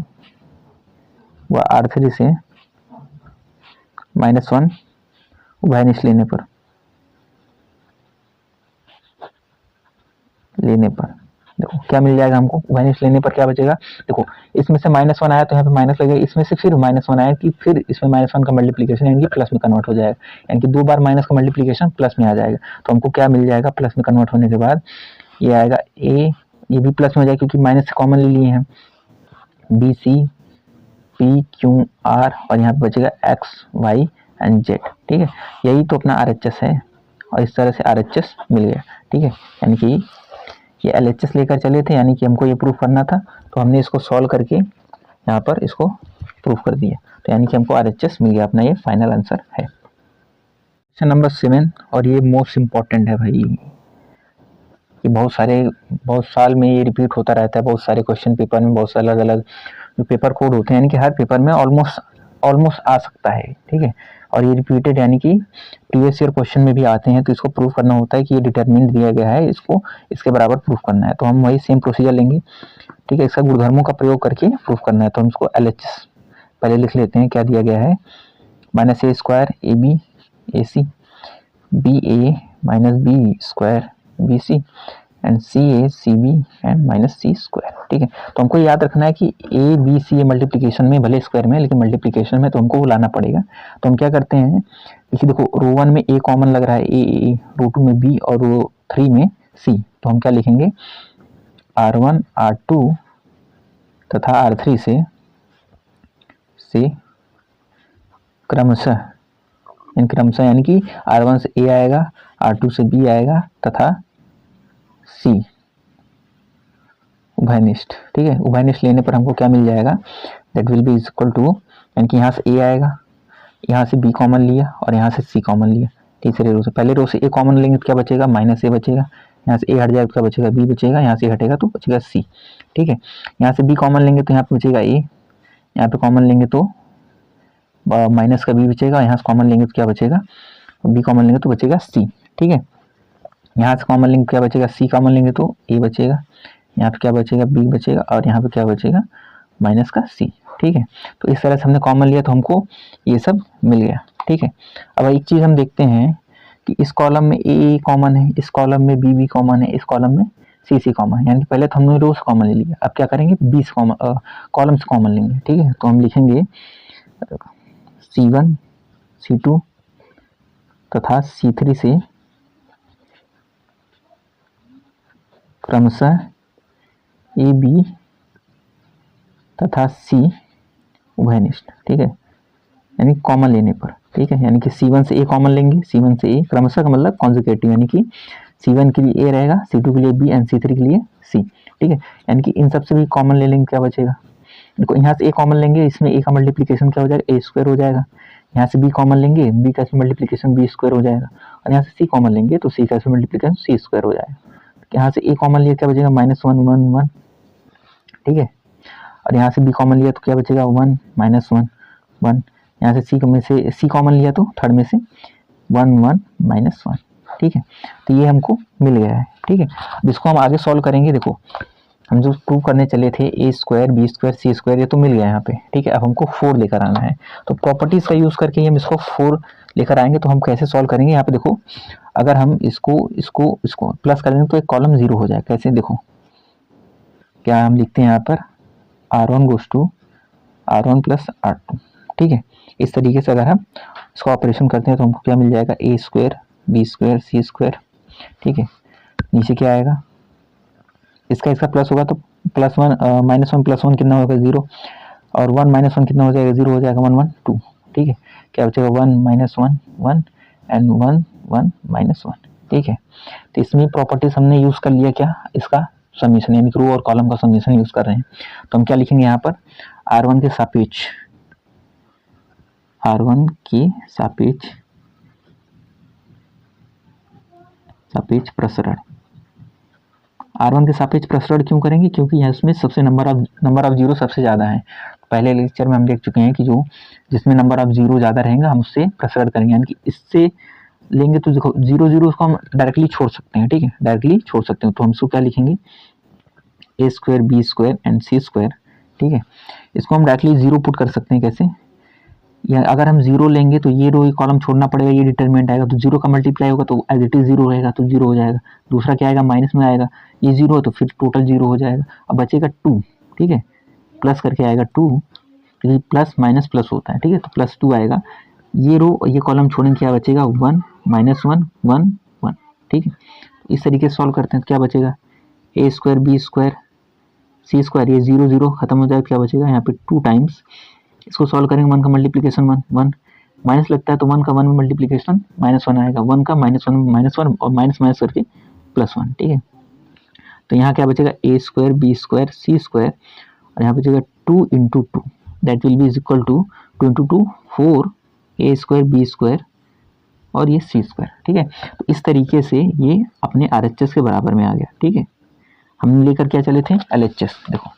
व r3 से -1 उभयनिष्ठ लेने पर देखो क्या मिल जाएगा हमको, उभयनिष्ठ लेने पर क्या बचेगा, देखो इसमें से -1 आया तो यहाँ पे माइनस लगेगा, इसमें से फिर -1 आया कि फिर इसमें -1 का मल्टीप्लीकेशन यानी कि प्लस में कन्वर्ट हो जाएगा, यानी कि 2 बार माइनस का मल्टीप्लीकेशन प्लस में आ जाएगा। तो हमको क्या मिल जाएगा, प्लस में कन्वर्ट होने के बाद ये आएगा a, ये भी प्लस में हो जाएगा क्योंकि माइनस से कॉमन ले लिए हैं, b c p q r और यहाँ पे बचेगा x y एंड z, ठीक है। यही तो अपना RHS है और इस तरह से RHS मिल गया, ठीक है। यानी कि ये LHS लेकर चले थे, यानी कि हमको ये प्रूफ करना था, तो हमने इसको सॉल्व करके यहाँ पर इसको प्रूफ कर दिया, तो यानी कि हमको RHS मिल गया, अपना ये फाइनल आंसर है। क्वेश्चन नंबर 7, और ये मोस्ट इम्पॉर्टेंट है भाई, ये बहुत साल में ये रिपीट होता रहता है, बहुत सारे क्वेश्चन पेपर में बहुत सारे अलग अलग जो पेपर कोड होते हैं, यानी कि हर पेपर में ऑलमोस्ट आ सकता है, ठीक है। और ये रिपीटेड यानी कि प्रीवियस ईयर क्वेश्चन में भी आते हैं, तो इसको प्रूफ करना होता है कि ये डिटरमिनेंट दिया गया है, इसको इसके बराबर प्रूफ करना है। तो हम वही सेम प्रोसीजर लेंगे, ठीक है, इसका गुणधर्मों का प्रयोग करके प्रूफ करना है। तो हम इसको LHS पहले लिख लेते हैं, क्या दिया गया है, -a² AB AC BA -b² BC and CA CB and -c², ठीक है। तो हमको याद रखना है कि A B C ये मल्टीप्लिकेशन में भले स्क्वायर में, लेकिन मल्टीप्लिकेशन में तो हमको वो लाना पड़ेगा। तो हम क्या करते हैं, देखिए देखो रो 1 में A कॉमन लग रहा है, A रो 2 में B और रो 3 में C, तो हम क्या लिखेंगे, R1 R2 तथा R3 से क्रमशः यानी कि R1 से A आएगा, R2 से B आएगा तथा C उभयनिष्ठ, ठीक है। उभयनिष्ठ लेने पर हमको क्या मिल जाएगा, that will be equal to, यानी कि यहाँ से A आएगा, यहाँ से B कॉमन लिया और यहाँ से C कॉमन लिया, तीसरे रो से, पहले रो से A कॉमन लेंगे तो क्या बचेगा, -A बचेगा, यहाँ से A हट जाएगा तो क्या बचेगा, B बचेगा, यहाँ से हटेगा तो बचेगा C, ठीक है। यहाँ से B कॉमन लेंगे तो यहाँ पे बचेगा A, यहाँ पे कॉमन लेंगे तो माइनस का B बचेगा, यहाँ से कॉमन लेंगे तो क्या बचेगा, B कॉमन लेंगे तो बचेगा C, ठीक है। यहाँ से कॉमन लेंगे क्या बचेगा, C कॉमन लेंगे तो A बचेगा, यहाँ पे क्या बचेगा, B बचेगा और यहाँ पे क्या बचेगा, माइनस का C, ठीक है। तो इस तरह से हमने कॉमन लिया तो हमको ये सब मिल गया, ठीक है। अब एक चीज़ हम देखते हैं कि इस कॉलम में A कॉमन है, इस कॉलम में B कॉमन है, इस कॉलम में C कॉमन है, यानी कि पहले तो हमने रोज कॉमन ले लिया, अब क्या करेंगे, कॉलम से कॉमन लेंगे, ठीक है। तो हम लिखेंगे C1 C2 तथा C3 से क्रमशः A B तथा C उभयनिष्ठ, ठीक है, यानी कॉमन लेने पर, ठीक है। यानी कि C1 से A कॉमन लेंगे, C1 से A क्रमशः का मतलब कॉन्जिक्यूटिव, यानी कि C1 के लिए A रहेगा, C2 के लिए B एंड C3 के लिए C, ठीक है। यानी कि इन सब से भी कॉमन ले लेंगे, क्या बचेगा, देखो यहाँ से A कॉमन लेंगे, इसमें A का मल्टीप्लिकेशन क्या हो जाएगा, A² हो जाएगा, यहाँ से B कॉमन लेंगे, B का मल्टीप्लिकेशन B² हो जाएगा, और यहाँ से C कॉमन लेंगे तो C का मल्टीप्लिकेशन C² हो जाएगा। यहाँ से A कॉमन लिया क्या बचेगा, -1 1 1, ठीक है। और यहाँ से B कॉमन लिया तो क्या बचेगा, 1 -1 1, यहाँ से C में से C कॉमन लिया तो थर्ड में से 1 1 -1, ठीक है। तो ये हमको मिल गया है, ठीक है। अब इसको हम आगे सॉल्व करेंगे, देखो हम जो प्रूव करने चले थे A² B² C² ये तो मिल गया यहाँ पे, ठीक है। अब हमको 4 लेकर आना है, तो प्रॉपर्टीज का यूज करके हम इसको 4 लेकर आएंगे। तो हम कैसे सॉल्व करेंगे, यहाँ पे देखो अगर हम इसको प्लस करेंगे तो एक कॉलम 0 हो जाएगा, कैसे देखो, क्या हम लिखते हैं यहाँ पर R1 goes to R1 + R2, ठीक है। इस तरीके से अगर हम इसको ऑपरेशन करते हैं तो हमको क्या मिल जाएगा, A² B² C², ठीक है। नीचे क्या आएगा, इसका प्लस होगा तो +1 -1 + 1 कितना होगा, 0, और 1 - 1 कितना हो जाएगा, 0 हो जाएगा, 1 1 2, ठीक है। क्या बचेगा, 1 -1 1 एंड 1 1 -1, ठीक है। तो इसमें प्रॉपर्टीज हमने यूज कर लिया, क्या, इसका समीशन, यानी रो और कॉलम का समीशन यूज कर रहे हैं। तो हम क्या लिखेंगे यहाँ पर, R1 के सापेक्ष प्रसरण, R1 के सापेक्ष प्रसरण क्यों करेंगे, क्योंकि यहाँ इसमें सबसे नंबर ऑफ जीरो सबसे ज़्यादा है। पहले लेक्चर में हम देख चुके हैं कि जो जिसमें नंबर ऑफ जीरो ज़्यादा रहेंगे हम उससे प्रसरण करेंगे, यानी कि इससे लेंगे तो देखो जीरो जीरो उसको हम डायरेक्टली छोड़ सकते हैं, ठीक है, डायरेक्टली छोड़ सकते हैं। तो हम इसको क्या लिखेंगे, a square B square and C square, ठीक है। इसको हम डायरेक्टली जीरो पुट कर सकते हैं, कैसे, या अगर हम जीरो लेंगे तो ये रो कॉलम छोड़ना पड़ेगा, ये डिटरमिनेंट आएगा, तो जीरो का मल्टीप्लाई होगा तो एज इट इज जीरो रहेगा तो जीरो हो जाएगा। दूसरा क्या आएगा, माइनस में आएगा, ये जीरो तो फिर टोटल जीरो हो जाएगा। अब बचेगा टू, ठीक है, प्लस करके आएगा टू, क्योंकि प्लस माइनस प्लस होता है, ठीक है, तो प्लस टू आएगा। ये रो ये कॉलम छोड़ेंगे, क्या बचेगा, one minus one one one, ठीक है। इस तरीके से सॉल्व करते हैं तो क्या बचेगा, ए स्क्वायर बी स्क्वायर सी स्क्वायर, ये जीरो जीरो खत्म हो जाएगा, क्या बचेगा यहाँ पे टू टाइम्स। इसको सॉल्व करेंगे, वन का मल्टीप्लीकेशन वन वन, माइनस लगता है तो वन का वन में मल्टीप्लीकेशन माइनस वन आएगा, वन का माइनस वन और माइनस माइनस करके प्लस वन, ठीक है। तो यहाँ क्या बचेगा, ए स्क्वायर बी स्क्वायर सी स्क्वायर, और यहाँ बचेगा to into to, that will be is equal to two into two four, A square B square और ये सी स्क्वायर, ठीक है। तो इस तरीके से ये अपने RHS के बराबर में आ गया, ठीक है। हम लेकर क्या चले थे, LHS, देखो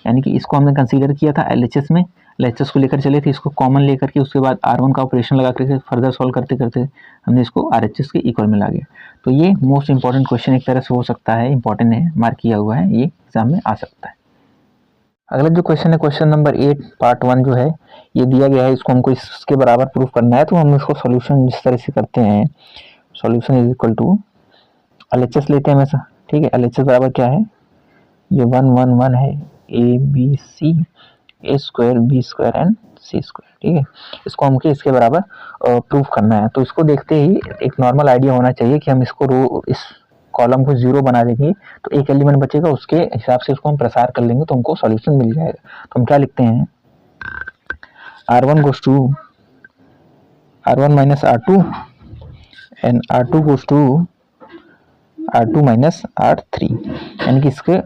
यानी कि इसको हमने कंसीडर किया था LHS में, LHS को लेकर चले थे, इसको कॉमन लेकर के उसके बाद R1 का ऑपरेशन लगा करके फर्दर सॉल्व करते करते हमने इसको RHS के इक्वल में ला गया। तो ये मोस्ट इंपॉर्टेंट क्वेश्चन एक तरह से हो सकता है, इंपॉर्टेंट है, मार्क किया हुआ है, ये एग्जाम में आ सकता है। अगला जो क्वेश्चन है, क्वेश्चन नंबर 8 पार्ट 1 जो है, ये दिया गया है, इसको हमको इसके बराबर प्रूफ करना है। तो हम इसको सोल्यूशन जिस तरह से करते हैं, solution is equal to LHS लेते हैं हमेशा, ठीक है। LHS बराबर क्या है, ये वन वन वन है, A B C A square B square and C square, ठीक है। इसको हमको इसके बराबर प्रूफ करना है। तो इसको देखते ही एक नॉर्मल आइडिया होना चाहिए कि हम इसको रो इस कॉलम को जीरो बना देंगे तो एक एलिमेंट बचेगा, उसके हिसाब से उसको हम प्रसार कर लेंगे तो हमको सॉल्यूशन मिल जाएगा। तो हम क्या लिखते हैं, R1 goes to R1 minus R2 and R2 goes to R2 minus R3, यानी कि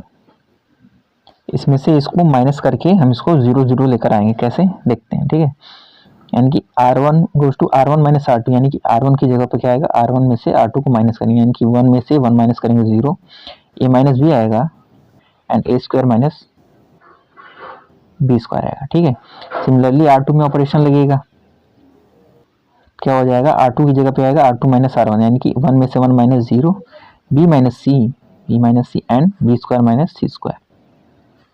इसमें से इसको माइनस करके हम इसको जीरो जीरो लेकर आएंगे, कैसे देखते हैं, ठीक है। यानी कि R1 goes to R1 minus R2, यानी कि R1 की जगह पर क्या आएगा, R1 में से R2 को माइनस करेंगे, यानी कि 1 में से 1 माइनस करेंगे जीरो, ए माइनस बी आएगा and A square minus B square आएगा, ठीक है। सिमिलरली R2 में ऑपरेशन लगेगा, क्या हो जाएगा, R2 की जगह पे आएगा R2 माइनस R1, यानी कि 1 में से 1 minus zero, B minus C and B square minus C square,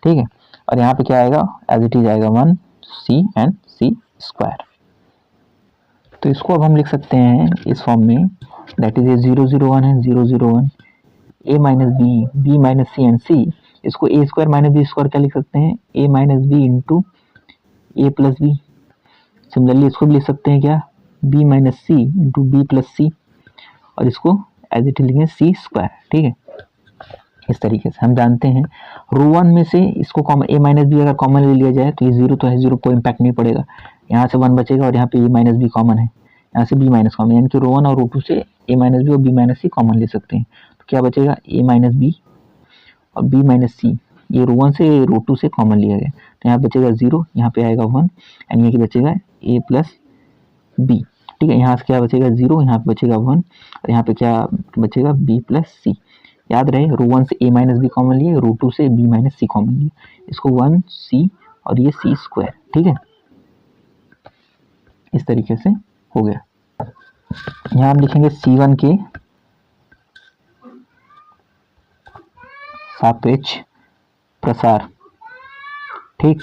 ठीक है। और यहाँ पे क्या आएगा, एज इट इज आएगा 1 सी एंड सी स्क्वायर। तो इसको अब हम लिख सकते हैं इस फॉर्म में, दैट इज ए 0 0 1 है, 0 0 1 a minus b minus C and c. इसको a square minus B square क्या लिख सकते हैं, a minus b into a plus b. Similarly इसको भी लिख सकते हैं क्या, b minus c into b plus सी, और इसको एज इट इज लिखेंगे सी स्क्वायर, ठीक है। इस तरीके से हम जानते हैं रो वन में से इसको कॉमन ए माइनस बी अगर कॉमन ले लिया जाए तो ये जीरो तो है, जीरो कोई इम्पैक्ट नहीं पड़ेगा, यहाँ से 1 बचेगा और यहाँ पे ए माइनस बी कॉमन है, यहाँ से बी माइनस कॉमन, यानी कि रो वन और रो टू से ए माइनस बी और बी माइनस सी कॉमन ले सकते हैं। तो क्या बचेगा, ए माइनस बी और बी माइनस सी, ये रो वन से रो टू से कॉमन लिया गया, तो यहाँ बचेगा जीरो, यहाँ पे आएगा 1 एंड ये बचेगा ए प्लस बी, ठीक है। यहाँ से क्या बचेगा जीरो, यहाँ पे बचेगा 1 और यहाँ पे क्या बचेगा बी प्लस सी। याद रहे रो वन से ए माइनस बी कॉमन लिए, रो टू से बी माइनस सी कॉमन लिए, इसको 1 सी और ये सी स्क्वायर, ठीक है। इस तरीके से हो गया। यहाँ हम लिखेंगे C1 के सापेक्ष प्रसार, ठीक।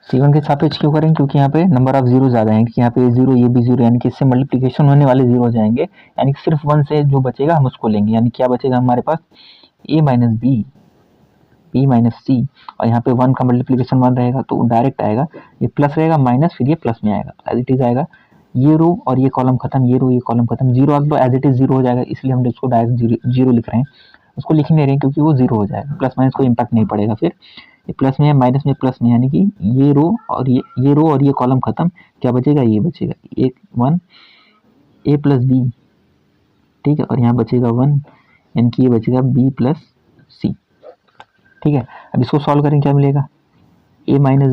C1 के सापेक्ष क्यों करेंगे, क्योंकि यहाँ पे नंबर ऑफ जीरो ज़्यादा है, कि यहाँ पे जीरो ये भी जीरो, यानी कि इससे मल्टीप्लिकेशन होने वाले जीरो हो जाएंगे, यानी कि सिर्फ 1 से जो बचेगा हम उसको लेंगे, यानी क्या बचेगा हमारे पास, ए माइनस बी माइनस सी, और यहाँ पे 1 का मल्टीप्लिकेशन 1 रहेगा तो डायरेक्ट आएगा, ये प्लस रहेगा माइनस, फिर ये प्लस में आएगा, एज इट इज आएगा, ये रो और ये कॉलम खत्म, ये रो ये कॉलम खत्म, जीरो अब एज इट इज जीरो हो जाएगा, इसलिए हम इसको डायरेक्ट जीरो लिख रहे हैं, उसको लिख नहीं रहे हैं क्योंकि वो जीरो हो जाएगा, प्लस माइनस कोई इम्पैक्ट नहीं पड़ेगा, फिर ये प्लस में है माइनस में प्लस में, यानी कि ये रो और ये कॉलम खत्म, क्या बचेगा, ये बचेगा एक 1 ए प्लस बी, ठीक है, और यहाँ बचेगा 1, यानी कि ये बचेगा बी प्लस सी, ठीक है। अब इसको सॉल्व करें क्या मिलेगा, ए माइनस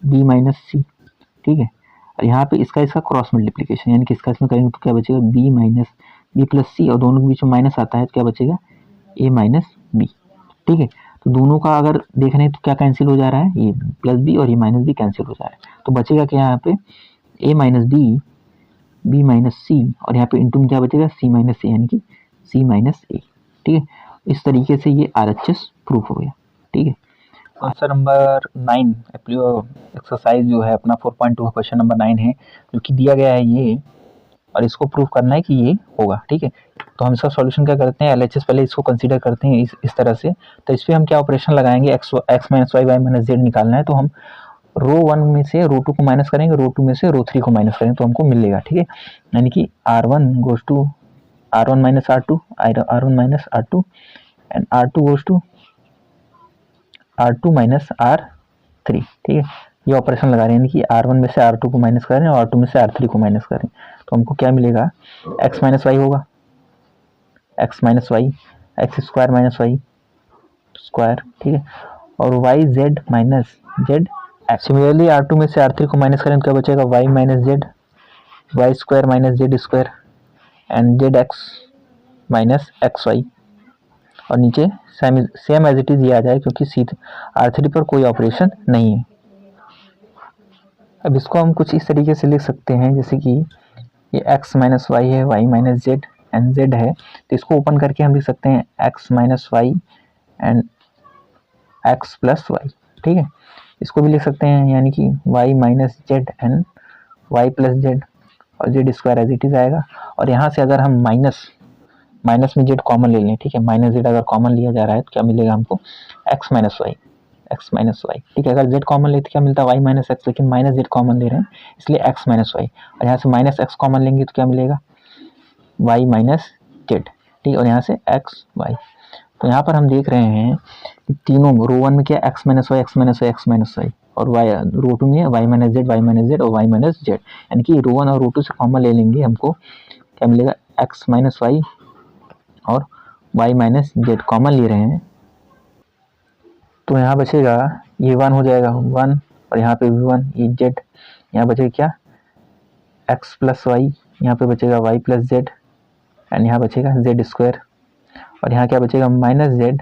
बी माइनस सी, ठीक है। और यहाँ पे इसका क्रॉस मल्टीप्लिकेशन, यानी कि इसका इसमें करेंगे तो क्या बचेगा, बी माइनस बी प्लस सी, और दोनों के बीच में माइनस आता है तो क्या बचेगा, ए माइनस बी, ठीक है। तो दोनों का अगर देख रहे हैं तो क्या कैंसिल हो जा रहा है, ये प्लस बी और ये माइनस बी कैंसिल हो जा रहा है। तो बचेगा क्या यहाँ पे, ए माइनस बी, बी माइनस सी, और यहाँ पे इंटू में क्या बचेगा, सी माइनस ए, यानी कि सी माइनस ए, ठीक है। इस तरीके से ये RHS प्रूफ हो गया, ठीक है। आंसर नंबर 9 एक्सरसाइज जो है अपना 4.2 क्वेश्चन नंबर 9 है, जो कि दिया गया है ये, और इसको प्रूफ करना है कि ये होगा, ठीक है। तो हम इसका सॉल्यूशन क्या करते हैं, LHS पहले इसको कंसीडर करते हैं इस तरह से। तो इस पर हम क्या ऑपरेशन लगाएंगे, x minus Y, Y minus Z निकालना है। तो हम रो 1 में से रो 2 को माइनस करेंगे, रो 2 में से रो 3 को माइनस करेंगे, तो हमको मिलेगा, ठीक है। यानी कि R1 goes to R1 minus R2, R1 minus R2, and R2 goes to R2 minus R3, ठीक है। ये ऑपरेशन लगा रहे हैं, यानी कि R1 में से R2 को माइनस करें और R2 में से R3 को माइनस करें, तो हमको क्या मिलेगा, x माइनस वाई होगा, x minus Y, X square minus Y square, ठीक है, और Y Z minus Z. Similarly R2 में से R3 को माइनस करें तो क्या बचेगा, y minus Z, Y square minus Z square, and Z X minus X Y, और नीचे सेम एज इट इज ये आ जाए, क्योंकि R3 पर कोई ऑपरेशन नहीं है। अब इसको हम कुछ इस तरीके से लिख सकते हैं, जैसे कि ये x माइनस वाई है, y minus Z and z है, तो इसको ओपन करके हम लिख सकते हैं x minus Y and x plus Y, ठीक है। इसको भी लिख सकते हैं, यानी कि y minus Z and y plus z, और z square as it is आएगा। और यहाँ से अगर हम माइनस में जेड कॉमन ले लें, ठीक है, माइनस जेड अगर कॉमन लिया जा रहा है तो क्या मिलेगा हमको, x माइनस वाई, ठीक है। अगर z कॉमन लेते क्या मिलता है, y माइनस एक्स, लेकिन माइनस जेड कॉमन ले रहे हैं इसलिए x माइनस वाई, और यहाँ से माइनस एक्स कॉमन लेंगे तो क्या मिलेगा, y माइनस जेड, ठीक है, और यहाँ से एक्स वाई। तो यहाँ पर हम देख रहे हैं कि तीनों रो 1 में क्या x minus Y, X minus Y, X minus Y, और रो 2 में y minus Z, Y minus Z और वाई माइनस जेड, यानी कि रो 1 और रो 2 से कॉमन ले लेंगे, हमको क्या मिलेगा, x माइनस वाई और y माइनस जेड कॉमन ले रहे हैं, तो यहाँ बचेगा ये 1 हो जाएगा 1, और यहाँ पे भी 1, ये जेड, यहाँ बचेगा क्या, x प्लस वाई, यहाँ पे बचेगा y प्लस जेड, एंड यहाँ बचेगा जेड स्क्वायर, और यहाँ क्या बचेगा, माइनस जेड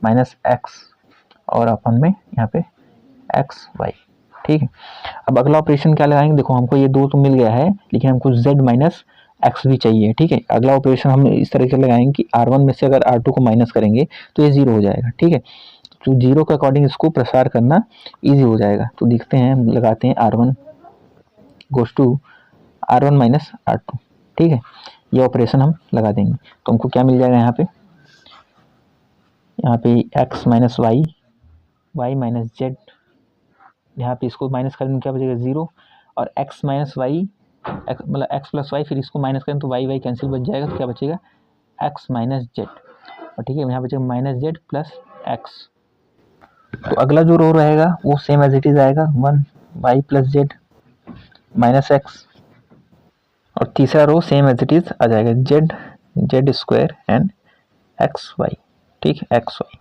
माइनस एक्स, और अपन में यहाँ पे एक्स वाई, ठीक है। अब अगला ऑपरेशन क्या लगाएंगे, देखो हमको ये दो तो मिल गया है, लेकिन हमको z माइनस एक्स भी चाहिए, ठीक है। अगला ऑपरेशन हम इस तरह से लगाएंगे कि R1 में से अगर R2 को माइनस करेंगे तो ये 0 हो जाएगा, ठीक है। तो 0 के अकॉर्डिंग इसको प्रसार करना ईजी हो जाएगा। तो देखते हैं, लगाते हैं R1 goes to R1 minus R2, ठीक है। ये ऑपरेशन हम लगा देंगे तो हमको क्या मिल जाएगा, यहाँ पे x minus Y, Y minus Z, यहाँ पे इसको माइनस करेंगे क्या बचेगा 0, और x माइनस वाई, मतलब x प्लस वाई, फिर इसको माइनस करें तो वाई वाई कैंसिल बच जाएगा, तो क्या बचेगा x माइनस जेड, और ठीक है, यहाँ बचेगा माइनस जेड प्लस एक्स। तो अगला जो रो रहेगा वो सेम एज इट इज आएगा, 1 Y plus Z minus X, और तीसरा row same as it is आ जाएगा, Z Z square and X Y, ठीक है, एक्स वाई,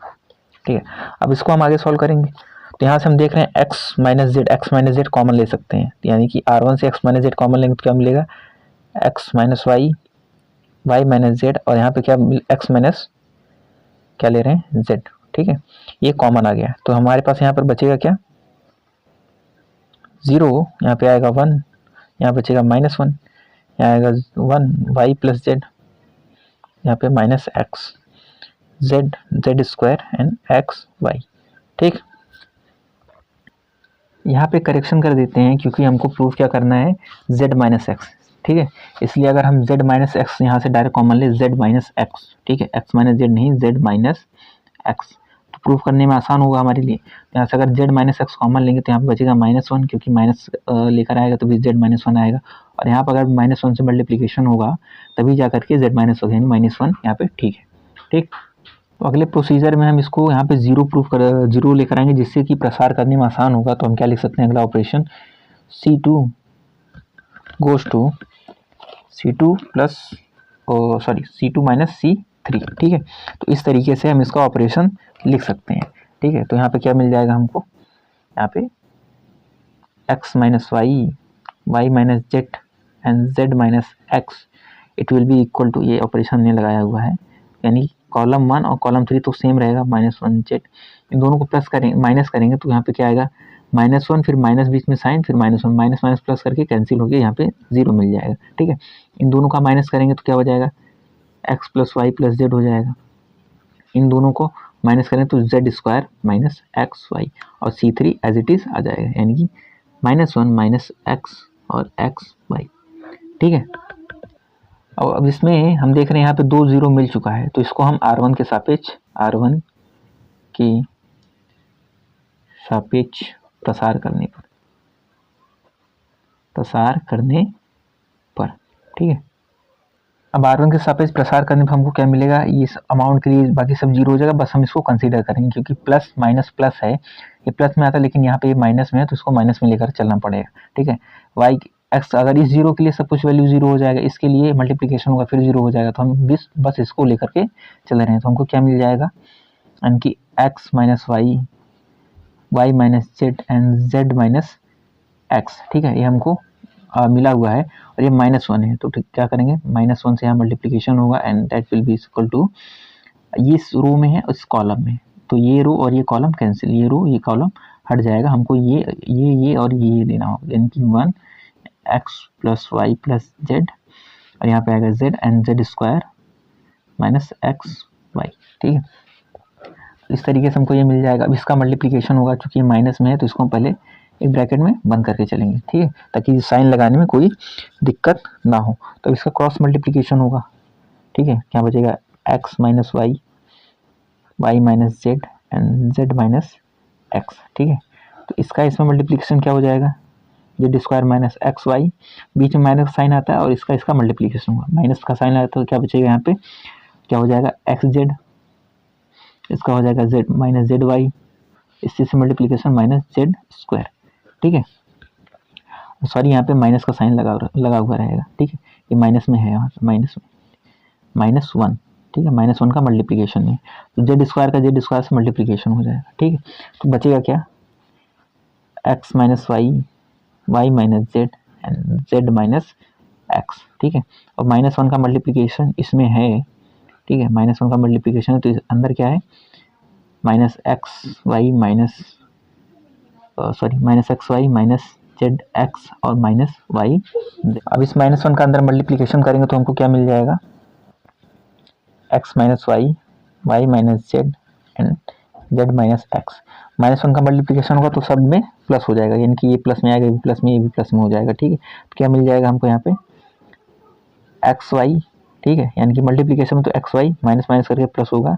ठीक है। अब इसको हम आगे सॉल्व करेंगे, तो यहाँ से हम देख रहे हैं x माइनस जेड कॉमन ले सकते हैं, यानी कि R1 से x माइनस जेड कॉमन लेंगे तो क्या मिलेगा, x minus Y, Y minus Z, और यहाँ पे क्या x माइनस क्या ले रहे हैं z, ठीक है। ये कॉमन आ गया, तो हमारे पास यहाँ पर बचेगा क्या, 0, यहाँ पे आएगा 1, यहाँ बचेगा -1, यहाँ आएगा 1 वाई प्लस जेड, यहाँ पे minus X, Z Z square and X Y, ठीक। यहाँ पे करेक्शन कर देते हैं, क्योंकि हमको प्रूफ क्या करना है, z माइनस एक्स, ठीक है। इसलिए अगर हम z माइनस एक्स यहाँ से डायरेक्ट कॉमन ले, z माइनस एक्स, ठीक है, x माइनस जेड नहीं, z माइनस एक्स, तो प्रूफ करने में आसान होगा हमारे लिए। यहाँ से अगर z माइनस एक्स कॉमन लेंगे तो यहाँ पे बचेगा -1, क्योंकि माइनस लेकर आएगा तो भी z माइनस 1 आएगा, और यहाँ पर अगर -1 से मल्टीप्लीकेशन होगा तभी जा करके z माइनस होगा, यानी -1 यहाँ पे, ठीक है, ठीक। तो अगले प्रोसीजर में हम इसको यहाँ पे जीरो लेकर आएंगे, जिससे कि प्रसार करने में आसान होगा। तो हम क्या लिख सकते हैं, अगला operation C2 goes to C2 plus C2 minus C3, ठीक है। तो इस तरीके से हम इसका ऑपरेशन लिख सकते हैं, ठीक है। तो यहाँ पे क्या मिल जाएगा हमको, यहाँ पे x minus Y, Y minus Z and z minus X, it will be equal to, ये ऑपरेशन ने लगाया हुआ है, यानी कॉलम 1 और कॉलम 3 तो सेम रहेगा -1 z। इन दोनों को प्लस करेंगे माइनस करेंगे तो यहाँ पे क्या आएगा -1 फिर माइनस बीच में साइन फिर -1 माइनस माइनस प्लस करके कैंसिल हो गया, यहाँ पे 0 मिल जाएगा। ठीक है, इन दोनों का माइनस करेंगे तो क्या हो जाएगा x + y + z हो जाएगा। इन दोनों को माइनस करें तो z² - xy और C3 एज इट इज आ जाएगा, यानी कि -1 - x और xy। ठीक है, अब इसमें हम देख रहे हैं यहाँ पे 2 0 मिल चुका है, तो इसको हम R1 के सापेक्ष प्रसार करने पर ठीक है। अब R1 के सापेक्ष प्रसार करने पर हमको क्या मिलेगा, इस अमाउंट के लिए बाकी सब 0 हो जाएगा, बस हम इसको कंसीडर करेंगे क्योंकि प्लस माइनस प्लस है, ये प्लस में आता है लेकिन यहाँ पे ये माइनस में है तो इसको माइनस में लेकर चलना पड़ेगा। ठीक है, y x अगर इस 0 के लिए सब कुछ वैल्यू 0 हो जाएगा, इसके लिए मल्टीप्लिकेशन होगा फिर 0 हो जाएगा, तो हम बस इसको लेकर के चल रहे हैं। तो हमको क्या मिल जाएगा, यानी कि x - y, y - z and z - x। ठीक है, ये हमको मिला हुआ है और ये -1 है, तो क्या करेंगे -1 से यहाँ मल्टीप्लिकेशन होगा and that will be equal to, ये रो में है इस कॉलम में, तो ये रो और ये कॉलम कैंसिल, ये रो ये कॉलम हट जाएगा, हमको ये और ये लेना होगा, यानी कि 1x + y + z और यहाँ पे आएगा z एंड z² - xy। ठीक है, इस तरीके से हमको ये मिल जाएगा। अब इसका मल्टीप्लिकेशन होगा, चूंकि ये माइनस में है तो इसको हम पहले एक ब्रैकेट में बंद करके चलेंगे। ठीक है, ताकि साइन लगाने में कोई दिक्कत ना हो। तो इसका क्रॉस मल्टीप्लिकेशन होगा। ठीक है, क्या बचेगा x - y, y - z and z - x। ठीक है, तो इसका इसमें मल्टीप्लिकेशन क्या हो जाएगा, z² - xy, बीच में माइनस साइन आता है और इसका मल्टीप्लिकेशन होगा, माइनस का साइन आता है तो क्या बचेगा, यहाँ पे क्या हो जाएगा xz, इसका हो जाएगा z - zy, इस चीज से मल्टीप्लिकेशन -z²। ठीक है, सॉरी यहाँ पे माइनस का साइन लगा हुआ रहेगा। ठीक है, ये माइनस में है, यहाँ पे -1। ठीक है, -1 का मल्टीप्लिकेशन है तो z² का z² से मल्टीप्लिकेशन हो जाएगा। ठीक है, तो बचेगा क्या x - y, y - z and z - x। ठीक है, और -1 का मल्टीप्लिकेशन इसमें है। ठीक है, -1 का मल्टीप्लिकेशन है तो अंदर क्या है -xy -zx और -y। अब इस -1 का अंदर मल्टीप्लिकेशन करेंगे तो हमको क्या मिल जाएगा x - y, y - z and z - x। -1 का मल्टीप्लिकेशन होगा तो सब में प्लस हो जाएगा, यानी कि ये प्लस में आएगा, ये भी प्लस में, ये भी प्लस में हो जाएगा। ठीक है, तो क्या मिल जाएगा हमको यहाँ पे xy। ठीक है, यानी कि मल्टीप्लिकेशन में तो xy माइनस माइनस करके प्लस होगा,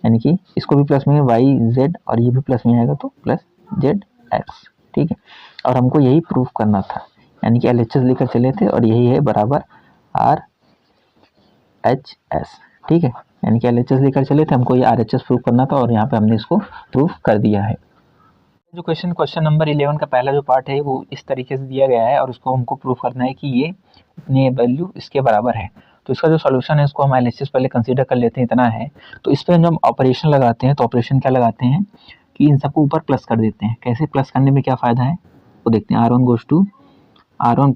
यानी कि इसको भी प्लस में y z और ये भी प्लस में आएगा तो प्लस zx। ठीक है, और हमको यही प्रूफ करना था, यानी कि LHS लेकर चले थे और यही है बराबर RHS। ठीक है, यानी कि LHS लेकर चले थे, हमको ये RHS प्रूफ करना था और यहाँ पे हमने इसको प्रूफ कर दिया है। जो क्वेश्चन नंबर 11 का पहला जो पार्ट है वो इस तरीके से दिया गया है और उसको हमको प्रूफ करना है कि ये इतने वैल्यू इसके बराबर है। तो इसका जो सॉल्यूशन है उसको हम LHS पहले कंसीडर कर लेते हैं, इतना है। तो इस पर जब हम ऑपरेशन लगाते हैं तो ऑपरेशन क्या लगाते हैं कि इन सबको ऊपर प्लस कर देते हैं। कैसे प्लस करने में क्या फ़ायदा है वो देखते हैं। R1 goes to R1 +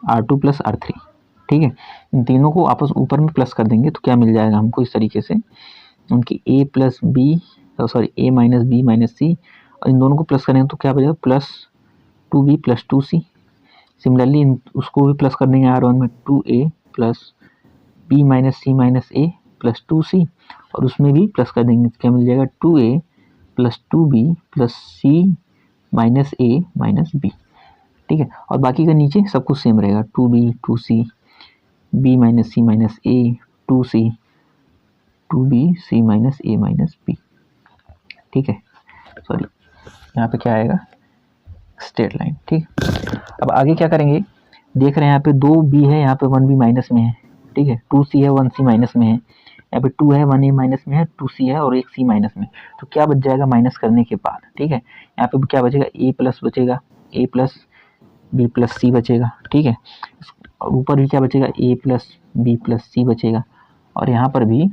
R2 + R3। ठीक है, इन तीनों को आपस ऊपर में प्लस कर देंगे तो क्या मिल जाएगा हमको इस तरीके से, उनकी A - B - C और इन दोनों को प्लस करेंगे तो क्या बचेगा +2B + 2C। सिमिलरली उसको भी प्लस कर देंगे R1 में 2A + B - C - A + 2C और उसमें भी प्लस कर देंगे तो क्या मिल जाएगा 2A + 2B + C - A - B। ठीक है, और बाकी का नीचे सब कुछ सेम रहेगा 2B 2C B - C - A 2C 2B C - A - B। ठीक है, सॉरी यहाँ पे क्या आएगा स्ट्रेट लाइन। ठीक, अब आगे क्या करेंगे, देख रहे हैं यहाँ पे 2B है, यहाँ पे 1B माइनस में है। ठीक है, 2C है 1C माइनस में है, यहाँ पे 2 है 1A माइनस में है, 2C है और 1C माइनस में। तो क्या बच जाएगा माइनस करने के बाद। ठीक है, यहाँ पे क्या बचेगा A प्लस बचेगा, A + B + C बचेगा। ठीक है, और ऊपर भी क्या बचेगा A + B + C बचेगा और यहाँ पर भी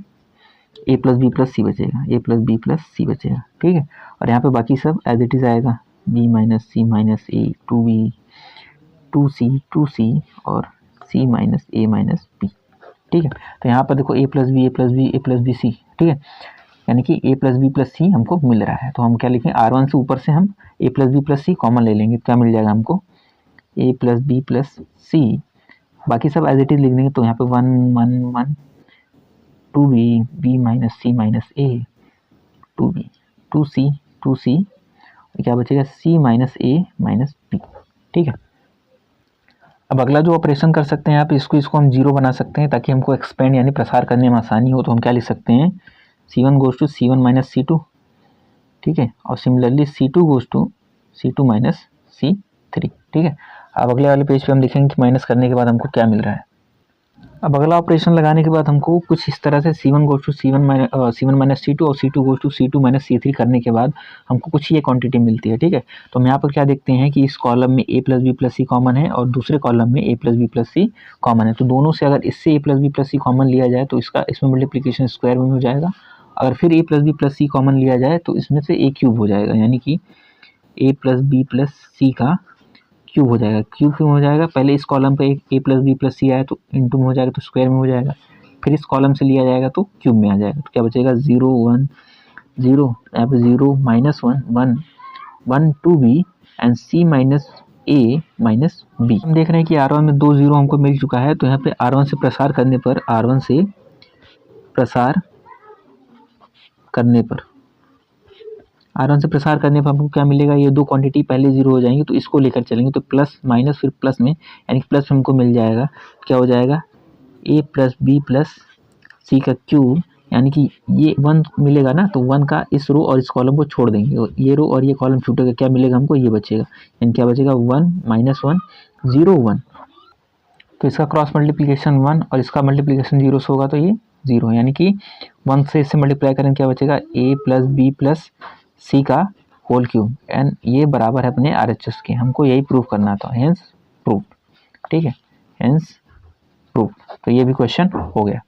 A + B + C बचेगा, A + B + C बचेगा। ठीक है, और यहाँ पे बाकी सब एज इट इज आएगा B - C - A 2B 2C 2C और C - A - B। ठीक है। तो यहाँ पर देखो a plus B A plus B A plus B C, ठीक है, यानी कि a plus B plus C हमको मिल रहा है। तो हम क्या लिखें, R1 से ऊपर से हम a plus B plus C common ले लेंगे, क्या मिल जाएगा हमको, a plus B plus C, बाकी सब एज इट इज लिख देंगे। तो यहाँ पे 1 1 1 2b b minus C minus a 2b 2c क्या बचेगा, c minus a minus b, ठीक है। अब अगला जो ऑपरेशन कर सकते हैं आप, इसको हम जीरो बना सकते हैं ताकि हमको एक्सपेंड यानी प्रसार करने में आसानी हो। तो हम क्या लिख सकते हैं, c1 goes to c1 minus c2, ठीक है, और similarly c2 goes to c2 minus c3, ठीक है। अब अगले वाले पेज पे हम लिखेंगे कि माइनस करने के बाद हमको क्या मिल रहा है। अब अगला ऑपरेशन लगाने के बाद हमको कुछ इस तरह से c1 goes to c1 minus c2 और c2 goes to c2 minus c3 करने के बाद हमको कुछ ये क्वांटिटी मिलती है, ठीक है। तो हम यहाँ पर क्या देखते हैं कि इस कॉलम में a plus B plus C common है और दूसरे कॉलम में a plus B plus C common है। तो दोनों से अगर इससे a plus B plus C common लिया जाए तो इसमें मल्टीप्लीकेशन स्क्वायर में हो जाएगा। अगर फिर a plus B plus C common लिया जाए तो इसमें से a क्यूब हो जाएगा, यानी कि a प्लस बी प्लस सी का क्यूब हो जाएगा। क्यूब क्यों हो जाएगा, पहले इस कॉलम पे a प्लस बी प्लस सी आया तो इंटू में हो जाएगा, तो स्क्वायर में हो जाएगा, फिर इस कॉलम से लिया जाएगा तो क्यूब में आ जाएगा। तो क्या बचेगा, 0 1 0, यहाँ पे 0 minus 1 1 1 2b and c minus a minus b। हम देख रहे हैं कि R1 में 2 0 हमको मिल चुका है। तो यहाँ पे R1 से प्रसार करने पर हमको क्या मिलेगा, ये दो क्वांटिटी पहले जीरो हो जाएंगी तो इसको लेकर चलेंगे, तो प्लस माइनस फिर प्लस में, यानी प्लस हमको मिल जाएगा, क्या हो जाएगा, a प्लस बी प्लस सी का क्यूब, यानी कि ये 1 मिलेगा ना, तो 1 का इस रो और इस कॉलम को छोड़ देंगे, और ये रो और ये कॉलम छूटेगा, क्या मिलेगा हमको, ये बचेगा, यानी क्या बचेगा, 1 माइनस 1 0 1। तो इसका क्रॉस मल्टीप्लिकेशन 1 और इसका मल्टीप्लिकेशन 0 से होगा तो ये 0, यानी कि 1 से इससे मल्टीप्लाई करें क्या बचेगा, a प्लस बी प्लस सी का होल क्यूब, एंड ये बराबर है अपने RHS के। हमको यही प्रूव करना था, हेंस प्रूव, ठीक है, हेंस प्रूव। तो ये भी क्वेश्चन हो गया।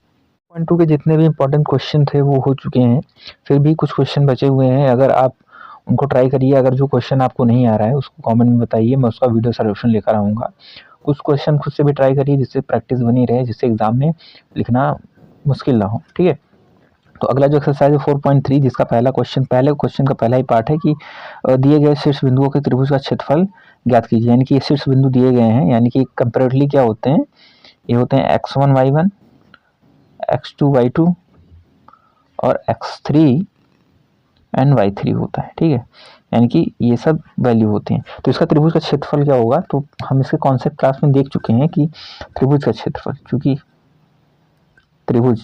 2 के जितने भी इंपॉर्टेंट क्वेश्चन थे वो हो चुके हैं, फिर भी कुछ क्वेश्चन बचे हुए हैं, अगर आप उनको ट्राई करिए। अगर जो क्वेश्चन आपको नहीं आ रहा है उसको कमेंट में बताइए, मैं उसका वीडियो सॉल्यूशन लेकर आऊँगा। कुछ क्वेश्चन खुद से भी ट्राई करिए जिससे प्रैक्टिस बनी रहे, जिससे एग्जाम में लिखना मुश्किल ना हो, ठीक है। तो अगला जो एक्सरसाइज है 4.3, जिसका पहले क्वेश्चन का पहला ही पार्ट है कि दिए गए शीर्ष बिंदुओं के त्रिभुज का क्षेत्रफल ज्ञात कीजिए। यानी कि ये शीर्ष बिंदु दिए गए हैं, यानी कि कंपैरेटिवली क्या होते हैं, ये होते हैं x1 y1 x2 y2 और x3 एंड y3 होता है, ठीक है, यानी कि ये सब वैल्यू होती हैं। तो इसका त्रिभुज का क्षेत्रफल क्या होगा, तो हम इसके कॉन्सेप्ट क्लास में देख चुके हैं कि त्रिभुज का क्षेत्रफल, चूंकि त्रिभुज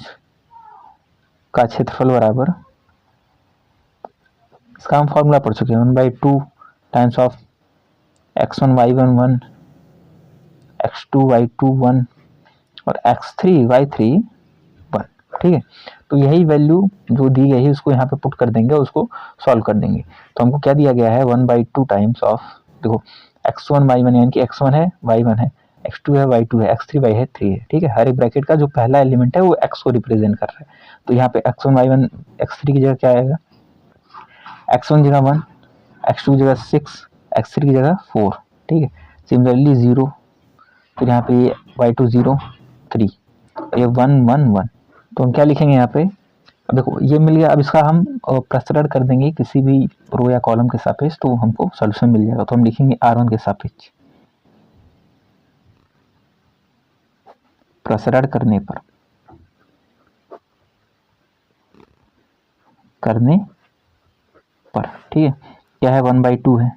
का क्षेत्रफल बराबर, इसका हम फॉर्मूला पढ़ चुके हैं, 1/2 times of x1 y1 1 x2 y2 1 और x3 y3 1, ठीक है। तो यही वैल्यू जो दी गई है उसको यहाँ पे पुट कर देंगे और उसको सॉल्व कर देंगे। तो हमको क्या दिया गया है, 1/2 टाइम्स ऑफ, देखो x1 y1 यानी कि x1 है y1 है, x2 है y2 है, x3 y है 3 है, ठीक है। हर एक ब्रैकेट का जो पहला एलिमेंट है वो x को रिप्रेजेंट कर रहा है। तो यहाँ पे x1 y1 x3 की जगह क्या आएगा, x1 की जगह 1, x2 की जगह 6, x3 की जगह 4, ठीक है। सिमिलरली 0, फिर यहाँ पे y2 0 3, ये 1 1 1। तो हम क्या लिखेंगे यहाँ पे, अब देखो ये मिल गया। अब इसका हम प्रसरण कर देंगे किसी भी रो या कॉलम के सापेक्ष, तो हमको सॉल्यूशन मिल जाएगा। तो हम लिखेंगे R1 के सापेक्ष प्रसरण करने पर ठीक है, क्या है, 1/2 है,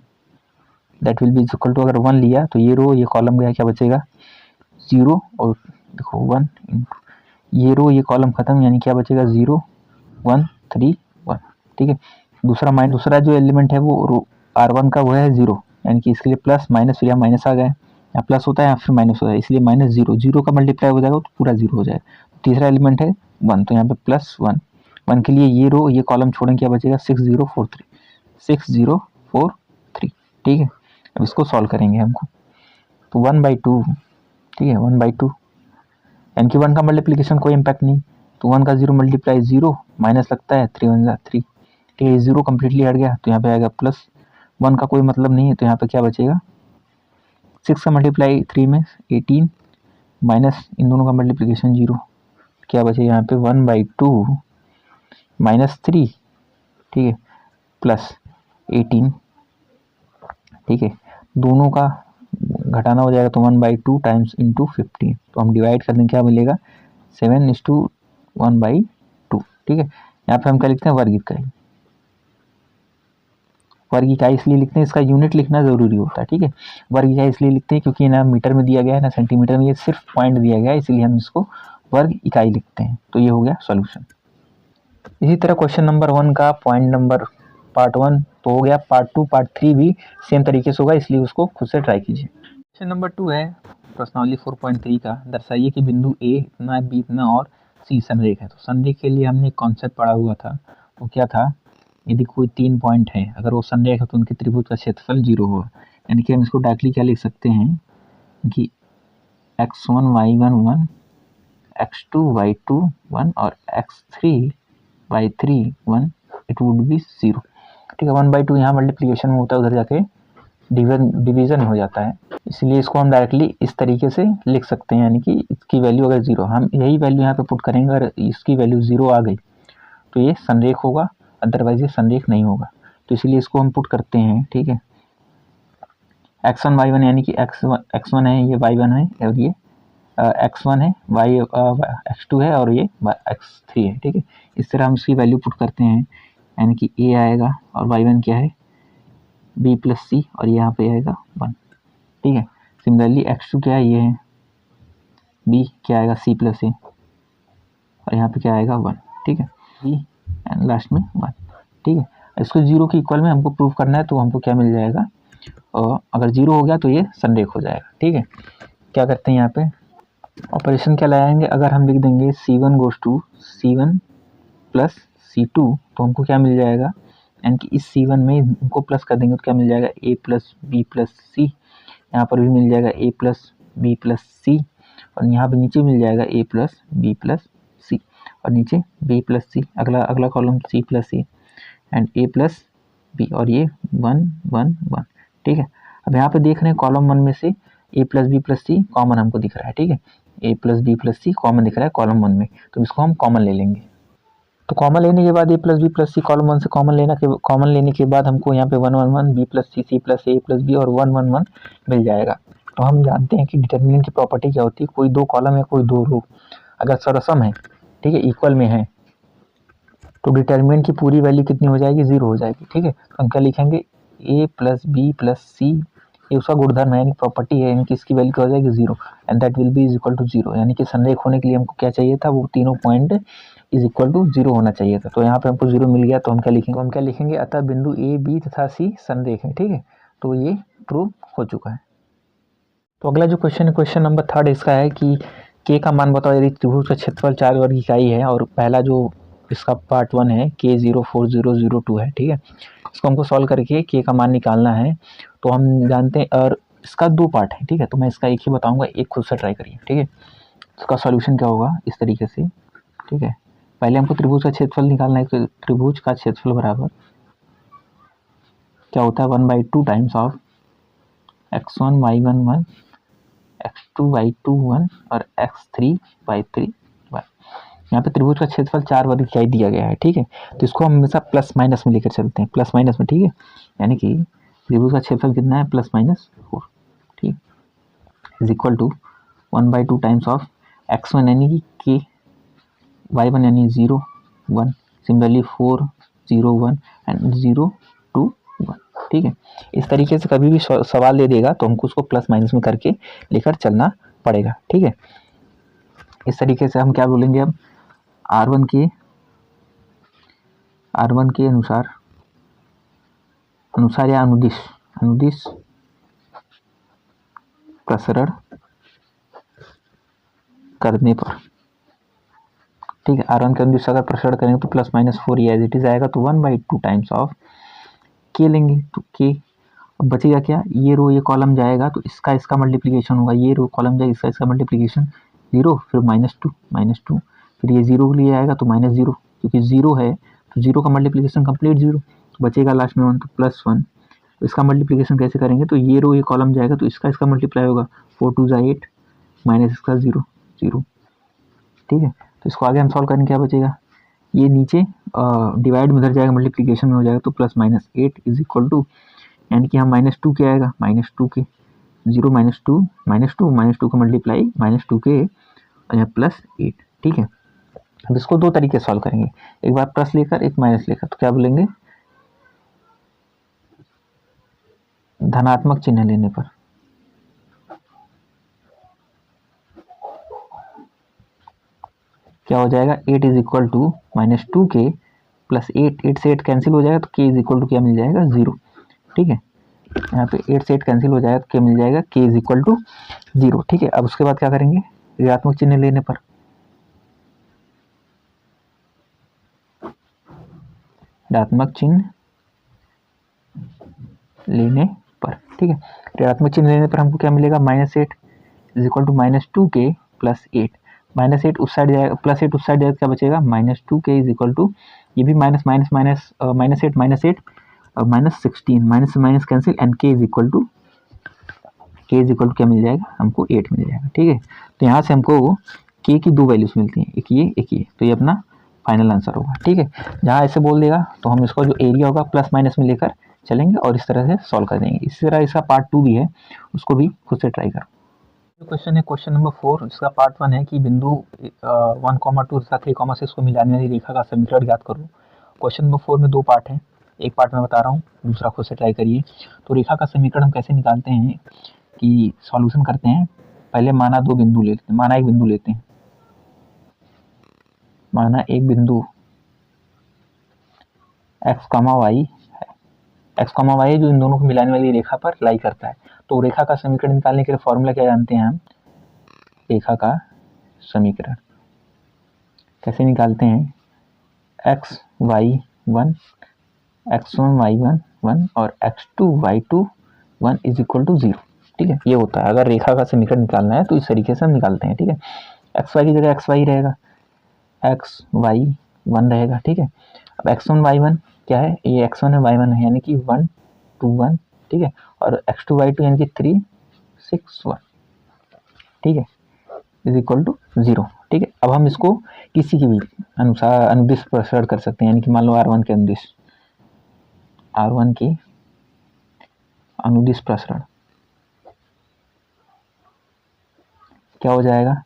that will be equal to, अगर 1 लिया तो ये रो ये कॉलम गया, क्या बचेगा 0, और देखो 1 ये रो ये कॉलम खत्म, यानी क्या बचेगा 0 1 3 1, ठीक है। दूसरा जो एलिमेंट है वो रो R1 का वो है 0, यानी कि इसके लिए प्लस माइनस, फिर यहाँ माइनस आ गया, यहाँ प्लस होता है या फिर माइनस होता है, इसलिए माइनस 0 का मल्टीप्लाई हो जाएगा तो पूरा 0 हो जाएगा। तीसरा एलिमेंट है 1, तो यहाँ पे प्लस 1 के लिए ये रो ये कॉलम छोड़ेंगे, क्या बचेगा 6043, ठीक है। अब इसको सॉल्व करेंगे हमको, तो 1/2, ठीक है, 1/2, यानी कि 1 का मल्टीप्लिकेशन कोई इम्पैक्ट नहीं, तो 1 का 0 मल्टीप्लाई 0 माइनस लगता है 3 1 3, ठीक है, 0 कम्प्लीटली हट गया, तो यहाँ पे आएगा प्लस, 1 का कोई मतलब नहीं है, तो यहाँ पे क्या बचेगा 6 का मल्टीप्लाई 3 में 18 माइनस इन दोनों का मल्टीप्लिकेशन 0, क्या बचे यहाँ पे 1/2 -3, ठीक है, प्लस 18, ठीक है, दोनों का घटाना हो जाएगा तो 1/2 टाइम्स इंटू 15, तो हम डिवाइड कर देंगे, क्या मिलेगा 7:1/2, ठीक है। यहाँ पे हम क्या लिखते हैं, वर्ग इकाई। वर्ग इकाई इसलिए लिखते हैं, इसका यूनिट लिखना जरूरी होता है, ठीक है। वर्ग इकाई इसलिए लिखते हैं क्योंकि ना मीटर में दिया गया है ना सेंटीमीटर में, ये सिर्फ पॉइंट दिया गया है, इसलिए हम इसको वर्ग इकाई लिखते हैं। तो ये हो गया सॉल्यूशन। इसी तरह क्वेश्चन नंबर 1 का पॉइंट नंबर पार्ट 1 तो हो गया, पार्ट 2 पार्ट 3 भी सेम तरीके से होगा, इसलिए उसको खुद से ट्राई कीजिए। क्वेश्चन नंबर 2 है प्रश्नावली 4.3 का, दर्शाइए कि बिंदु ए इतना, बी इतना और सी संरेख है। तो संरेख के लिए हमने एक कॉन्सेप्ट पढ़ा हुआ था, वो क्या था, यदि कोई 3 पॉइंट है, अगर वो संरेख है तो उनके त्रिभुज का क्षेत्रफल 0 होगा। यानी कि हम इसको डायरेक्टली क्या लिख सकते हैं कि x1 y1 1, x2 y2 1 और x3 y3 1, it would be 0, ठीक है। 1/2 यहाँ मल्टीप्लिकेशन में होता है, उधर जाके डिवीजन हो जाता है, इसलिए इसको हम डायरेक्टली इस तरीके से लिख सकते हैं। यानी कि इसकी वैल्यू अगर 0, हम यही वैल्यू यहाँ पे पुट करेंगे, अगर इसकी वैल्यू 0 आ गई तो ये संरेख होगा, अदरवाइज ये संरेख नहीं होगा। तो इसलिए इसको हम पुट करते हैं, ठीक है। x1 y1 यानी कि x1 है, ये y1 है, और ये x1 है, x2 है और ये x3 है, ठीक है। इस तरह हम इसकी वैल्यू पुट करते हैं, यानी कि a आएगा और y1 क्या है b प्लस सी, और यहाँ पे आएगा 1, ठीक है। सिमिलरली x2 क्या है, ये है b, क्या आएगा c प्लस a, और यहाँ पे क्या आएगा 1, ठीक है, b एंड लास्ट में 1, ठीक है। इसको 0 के इक्वल में हमको प्रूव करना है, तो हमको क्या मिल जाएगा, और अगर 0 हो गया तो ये संरेख हो जाएगा, ठीक है। क्या करते हैं यहाँ पे ऑपरेशन क्या लगाएंगे, अगर हम लिख देंगे c1 goes to c1 plus c2 तो हमको क्या मिल जाएगा, यानी कि इस c1 में इनको प्लस कर देंगे तो क्या मिल जाएगा a plus B plus C, यहाँ पर भी मिल जाएगा a प्लस बी प्लस सी, और यहाँ पे नीचे मिल जाएगा a प्लस बी प्लस सी, और नीचे b प्लस सी, अगला column c plus C and a plus B, और ये 1 1 1, ठीक है। अब यहाँ पे देख रहे हैं कॉलम 1 में से a plus B plus C common हमको दिख रहा है, ठीक है, a plus B plus C common दिख रहा है कॉलम 1 में, तो इसको हम कॉमन ले लेंगे। तो कॉमन लेने के बाद a plus B plus C column 1 से कॉमन लेने के बाद हमको यहाँ पे 1 1 1 b plus C plus a plus B और 1 1 1 मिल जाएगा। तो हम जानते हैं कि डिटर्मिनेंट की प्रॉपर्टी क्या होती है, कोई दो कॉलम है कोई दो रो, अगर सरसम है, ठीक है, इक्वल में है, तो डिटर्मिनेंट की पूरी वैल्यू कितनी हो जाएगी, 0 हो जाएगी, ठीक है। तो हम क्या लिखेंगे a प्लस बी प्लस सी, ये उसका गुणधर्म है, यानी प्रॉपर्टी है, यानी कि इसकी वैल्यू क्या हो जाएगी 0 and that will be is equal to 0, यानी कि संरेख होने के लिए हमको क्या चाहिए था, वो तीनों पॉइंट इज इक्वल टू 0 होना चाहिए था। तो यहाँ पे हमको 0 मिल गया, तो हम क्या लिखेंगे, अतः बिंदु ए बी तथा सी संरेख है, ठीक है। तो ये प्रूव हो चुका है। तो अगला जो क्वेश्चन है, क्वेश्चन नंबर 3 इसका है कि k का मान बताओ यदि त्रिभुज का क्षेत्रफल 4 वर्ग इकाई है, और पहला जो इसका पार्ट 1 है k04002 है, ठीक है। इसको हमको सॉल्व करके k का मान निकालना है। तो हम जानते हैं, और इसका 2 पार्ट है, ठीक है, तो मैं इसका एक ही बताऊंगा, एक खुद से ट्राई करिए, ठीक है। इसका सॉल्यूशन क्या होगा इस तरीके से, ठीक है। पहले हमको त्रिभुज का क्षेत्रफल निकालना है, तो त्रिभुज का क्षेत्रफल बराबर क्या होता है 1/2 times of x1 y1 1, x2 y2 1 और x3 y3 1। यहाँ पे त्रिभुज का क्षेत्रफल 4 वर्ग इकाई दिया गया है, ठीक है। तो इसको हम हमेशा प्लस माइनस में लेकर चलते हैं, प्लस माइनस में, ठीक है। यानी कि त्रिभुज का क्षेत्रफल कितना है, प्लस माइनस 4, ठीक, is equal to 1/2 times of x1 यानी कि k, y1 यानी 0 1, सिमिलरली 4 0 1 एंड 0 2 1, ठीक है। इस तरीके से कभी भी सवाल दे देगा तो हमको उसको प्लस माइनस में करके लेकर चलना पड़ेगा, ठीक है। इस तरीके से हम क्या बोलेंगे, अब R1 के अनुसार या अनुदिश प्रसरण करने पर, ठीक है, R1 के अनुदिश अगर प्रसरण करेंगे तो प्लस माइनस 4 ये एज इट इज आएगा, तो 1/2 टाइम्स ऑफ k लेंगे, तो k अब बचेगा क्या, ये रो ये कॉलम जाएगा तो इसका मल्टीप्लिकेशन होगा, ये रो कॉलम जाएगा इसका मल्टीप्लिकेशन 0, फिर -2 फिर ये 0 के लिए आएगा तो -0, क्योंकि 0 है तो 0 का मल्टीप्लिकेशन कंप्लीट 0, तो बचेगा लास्ट में 1, तो +1। तो इसका मल्टीप्लिकेशन कैसे करेंगे, तो ये रो ये कॉलम जाएगा तो इसका मल्टीप्लाई होगा 4 2 8 माइनस इसका 0 0, ठीक है। तो इसको आगे हम सॉल्व करेंगे, क्या बचेगा, ये नीचे डिवाइड में उधर जाएगा, मल्टीप्लिकेशन में हो जाएगा, तो plus minus 8 is equal to, यानी कि हम -2 के आएगा, -2 के 0 -2 का मल्टीप्लाई -2 के यहाँ +8, ठीक है। अब इसको दो तरीके से सॉल्व करेंगे, एक बार प्लस लेकर एक माइनस लेकर। तो क्या बोलेंगे, धनात्मक चिन्ह लेने पर क्या हो जाएगा, 8 इज इक्वल टू -2 के प्लस 8 से 8 कैंसिल हो जाएगा, तो k इज इक्वल टू क्या मिल जाएगा, 0, ठीक है। यहाँ पे 8 से 8 कैंसिल हो जाएगा तो k मिल जाएगा, k इज इक्वल टू 0, ठीक है। अब उसके बाद क्या करेंगे, ऋणात्मक चिन्ह लेने पर ऋणात्मक चिन्ह लेने पर, ठीक है। ऋणात्मक चिन्ह लेने पर हमको क्या मिलेगा, -8 इज इक्वल टू -2 के प्लस 8, -8 उस साइड जाएगा, प्लस 8 उस साइड जाएगा, क्या बचेगा, -2 के इज इक्वल टू, ये भी माइनस माइनस माइनस -8 और -16, माइनस से minus cancel, and k is equal to क्या मिल जाएगा, हमको 8 मिल जाएगा, ठीक है। तो यहाँ से हमको k की दो वैल्यूज मिलती हैं, एक ये, तो ये अपना फाइनल आंसर होगा, ठीक है। जहाँ ऐसे बोल देगा तो हम इसको जो एरिया होगा प्लस माइनस में लेकर चलेंगे और इस तरह से सॉल्व कर देंगे। इसी तरह इसका पार्ट 2 भी है, उसको भी खुद से ट्राई करो। जो क्वेश्चन है क्वेश्चन नंबर 4, इसका पार्ट 1 है कि बिंदु 1,2 तथा 3,6 को मिलाने वाली रेखा का समीकरण ज्ञात करो। क्वेश्चन नंबर 4 में दो पार्ट हैं, एक पार्ट मैं बता रहा हूँ, दूसरा खुद से ट्राई करिए। तो रेखा का समीकरण हम कैसे निकालते हैं कि सॉल्यूशन करते हैं, पहले माना एक बिंदु लेते हैं, माना एक बिंदु x, y है, x, y जो इन दोनों को मिलाने वाली रेखा पर लाई करता है। तो रेखा का समीकरण निकालने के लिए फॉर्मूला क्या जानते हैं हम, रेखा का समीकरण कैसे निकालते हैं, x, y1 x1 y1 1 और x2 y2 1 is equal to 0, ठीक है। ये होता है, अगर रेखा का समीकरण निकालना है तो इस तरीके से हम निकालते हैं, ठीक है। एक्स वाई की जगह एक्स वाई रहेगा, एक्स वाई 1 रहेगा, ठीक है। अब x1 y1 क्या है, ये x1 है y1 है, यानी कि 1 2 1, ठीक है। और x2 y2 यानी कि 3 6 1, ठीक है, इज इक्वल टू 0, ठीक है। अब हम इसको किसी के भी अनुसार अनुदिश प्रसारण कर सकते हैं, यानी कि मान लो R1 के अनुदिश, R1 की अनुदिश प्रसरण क्या हो जाएगा,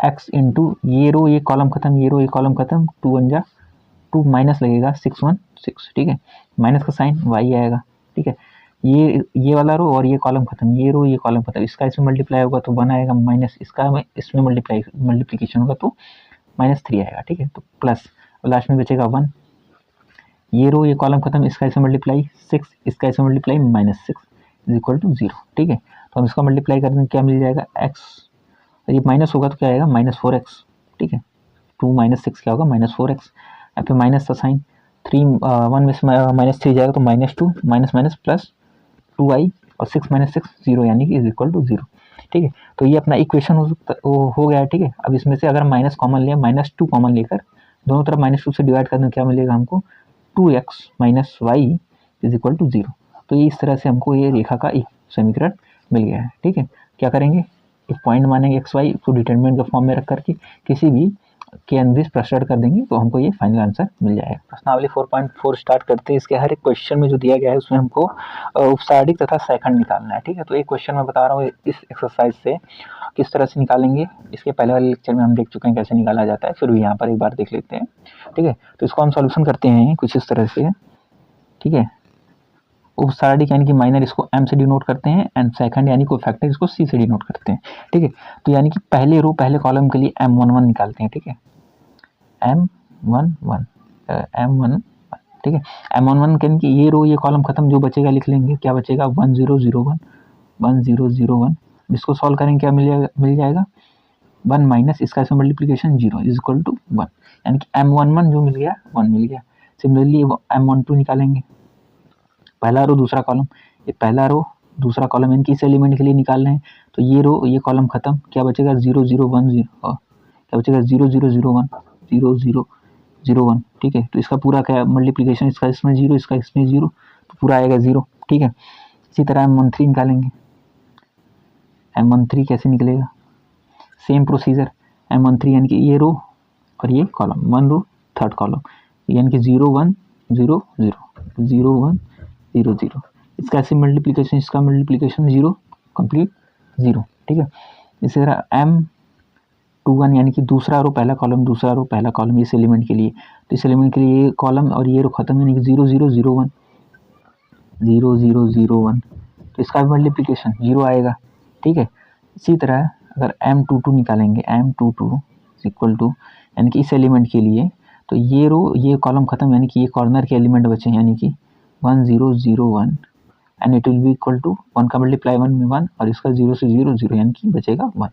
x इंटू ये रो ये कॉलम खत्म, ये रो ये कॉलम खत्म, 2 1 जा 2 माइनस लगेगा 6 1 6, ठीक है। माइनस का साइन y आएगा, ठीक है। ये वाला रो और ये कॉलम खत्म, ये रो ये कॉलम खत्म, इसका इसमें मल्टीप्लाई होगा तो 1 आएगा, माइनस इसका इसमें मल्टीप्लिकेशन होगा तो -3 आएगा, ठीक है। तो प्लस लास्ट में बचेगा 1, ये रो ये कॉलम खत्म, इसका इसमें मल्टीप्लाई 6, इसका इसमें मल्टीप्लाई -6 इज इक्वल टू 0, ठीक है। तो हम इसका मल्टीप्लाई कर देंगे, क्या मिल जाएगा, x, ये माइनस होगा तो क्या आएगा, -4x, ठीक है। 2 - 6 क्या होगा, -4x, यहाँ पे माइनस का साइन, 1 में से -3 जाएगा तो -2 माइनस प्लस 2i और 6 - 6 0, यानी कि इज इक्वल टू 0, ठीक है। तो ये अपना इक्वेशन हो गया है, ठीक है। अब इसमें से अगर माइनस कॉमन लिया, -2 कॉमन लेकर दोनों तरफ -2 से डिवाइड कर दें, क्या मिलेगा हमको, 2x - y is equal to 0। तो ये इस तरह से हमको ये रेखा का एक समीकरण मिल गया है, ठीक है। क्या करेंगे, एक पॉइंट मानेंगे x y को डिटरमिनेंट के फॉर्म में रख करके किसी भी के अनुदिश प्रसारण कर देंगे तो हमको ये फाइनल आंसर मिल जाएगा। प्रश्नावली 4.4 स्टार्ट करते हैं। इसके हर एक क्वेश्चन में जो दिया गया है उसमें हमको उपसारिक तथा सेकंड निकालना है, ठीक है। तो एक क्वेश्चन मैं बता रहा हूँ इस एक्सरसाइज से किस तरह से निकालेंगे, इसके पहले वाले लेक्चर में हम देख चुके हैं कैसे निकाला जाता है, फिर भी यहाँ पर एक बार देख लेते हैं, ठीक है। तो इसको हम सॉल्यूशन करते हैं कुछ इस तरह से, ठीक है। उपसारिक यानी कि माइनर इसको m से डिनोट करते हैं एंड सेकंड यानी कोफैक्टर इसको c से डिनोट करते हैं, ठीक है। तो यानी कि पहले रो पहले कॉलम के लिए m11 निकालते हैं, ठीक है, m11, ठीक है। m11 यानी कि ये रो ये कॉलम खत्म, जो बचेगा लिख लेंगे, क्या बचेगा, 1001 इसको सॉल्व करेंगे, क्या मिल जाएगा 1 माइनस इसका इसमें मल्टीप्लिकेशन 0 इज इक्वल टू 1, यानी कि m11 जो मिल गया 1 मिल गया। सिमिलरली m12 निकालेंगे, पहला रो दूसरा कॉलम, ये पहला रो दूसरा कॉलम, यानी कि इस एलिमेंट के लिए निकाल रहे हैं, तो ये रो ये कॉलम खत्म, क्या बचेगा 0 0 1 0, क्या बचेगा 0 0 0 1 0 0 0 1, ठीक है। तो इसका पूरा क्या मल्टीप्लिकेशन, इसका इसमें 0 इसका इसमें 0, तो पूरा आएगा 0, ठीक है। इसी तरह m13 निकालेंगे, m13 कैसे निकलेगा, सेम प्रोसीजर, M13 यानी कि ये रो और ये कॉलम, 1 रो 3rd कॉलम, यानी कि 0 1 0 0 0 1 0 0। इसका ऐसे मल्टीप्लिकेशन, इसका मल्टीप्लिकेशन 0 कंप्लीट 0, ठीक है। इसी तरह M21 यानी कि दूसरा रो पहला कॉलम, दूसरा रो पहला कॉलम इस एलिमेंट के लिए, तो इस एलिमेंट के लिए ये कॉलम और ये रो खत्म, यानी कि 0 0 0 1 0 0 0 1, तो इसका भी मल्टीप्लिकेशन 0 आएगा, ठीक है। इसी तरह अगर M22 निकालेंगे, M22 इक्वल टू, यानी कि इस एलिमेंट के लिए, तो ये रो ये कॉलम खत्म, यानी कि ये कॉर्नर के एलिमेंट बचे, यानी कि 1 0 0 1 and it will be equal to 1 का मल्टीप्लाई 1 में 1 और इसका 0 से 0 0, यानी कि बचेगा 1,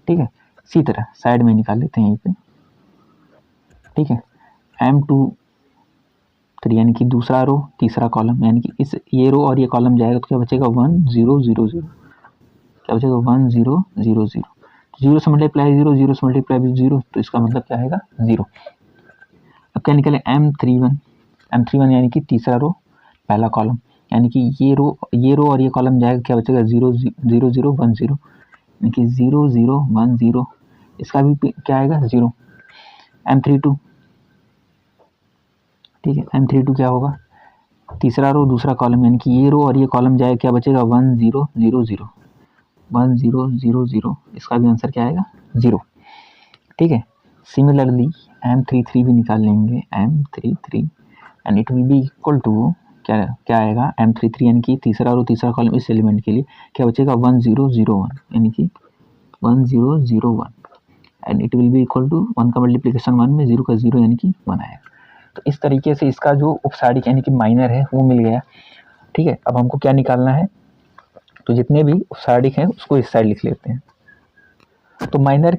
ठीक है। इसी तरह साइड में निकाल लेते हैं यहीं पे, ठीक है। M23 यानी कि दूसरा रो तीसरा कॉलम, यानी कि इस ये रो और ये कॉलम जाएगा तो क्या बचेगा 1 0 0 0, क्या बचेगा 1 0 0 0, 0 से मल्टीप्लाई 0 0 से मल्टीप्लाई 0, तो इसका मतलब क्या आएगा 0। अब क्या निकले M31 यानी कि तीसरा रो पहला कॉलम, यानी कि ये रो और ये कॉलम जाएगा, क्या बचेगा 0 0 0 1 0, यानी कि 0 0 1 0, इसका भी क्या आएगा 0। M32, ठीक है, M32 क्या होगा, तीसरा रो दूसरा कॉलम, यानी कि ये रो और ये कॉलम जाएगा, क्या बचेगा 1 0 0 0 1 0 0 0, इसका भी आंसर क्या आएगा 0, ठीक है। सिमिलरली M33 भी निकाल लेंगे, M33 and it will be equal to, क्या आएगा M33 यानी कि तीसरा रो तीसरा कॉलम इस एलिमेंट के लिए, क्या बचेगा 1 0 0 1, यानी कि 1 0 0 1 and it will be equal to 1 का मल्टीप्लिकेशन 1 में 0 का 0, यानी कि 1 आएगा। तो इस तरीके से इसका जो उपसारिक यानी कि माइनर है वो मिल गया, ठीक है। अब हमको क्या निकालना है, तो जितने भी उपसारिक हैं उसको इस साइड लिख लेते हैं। तो माइनर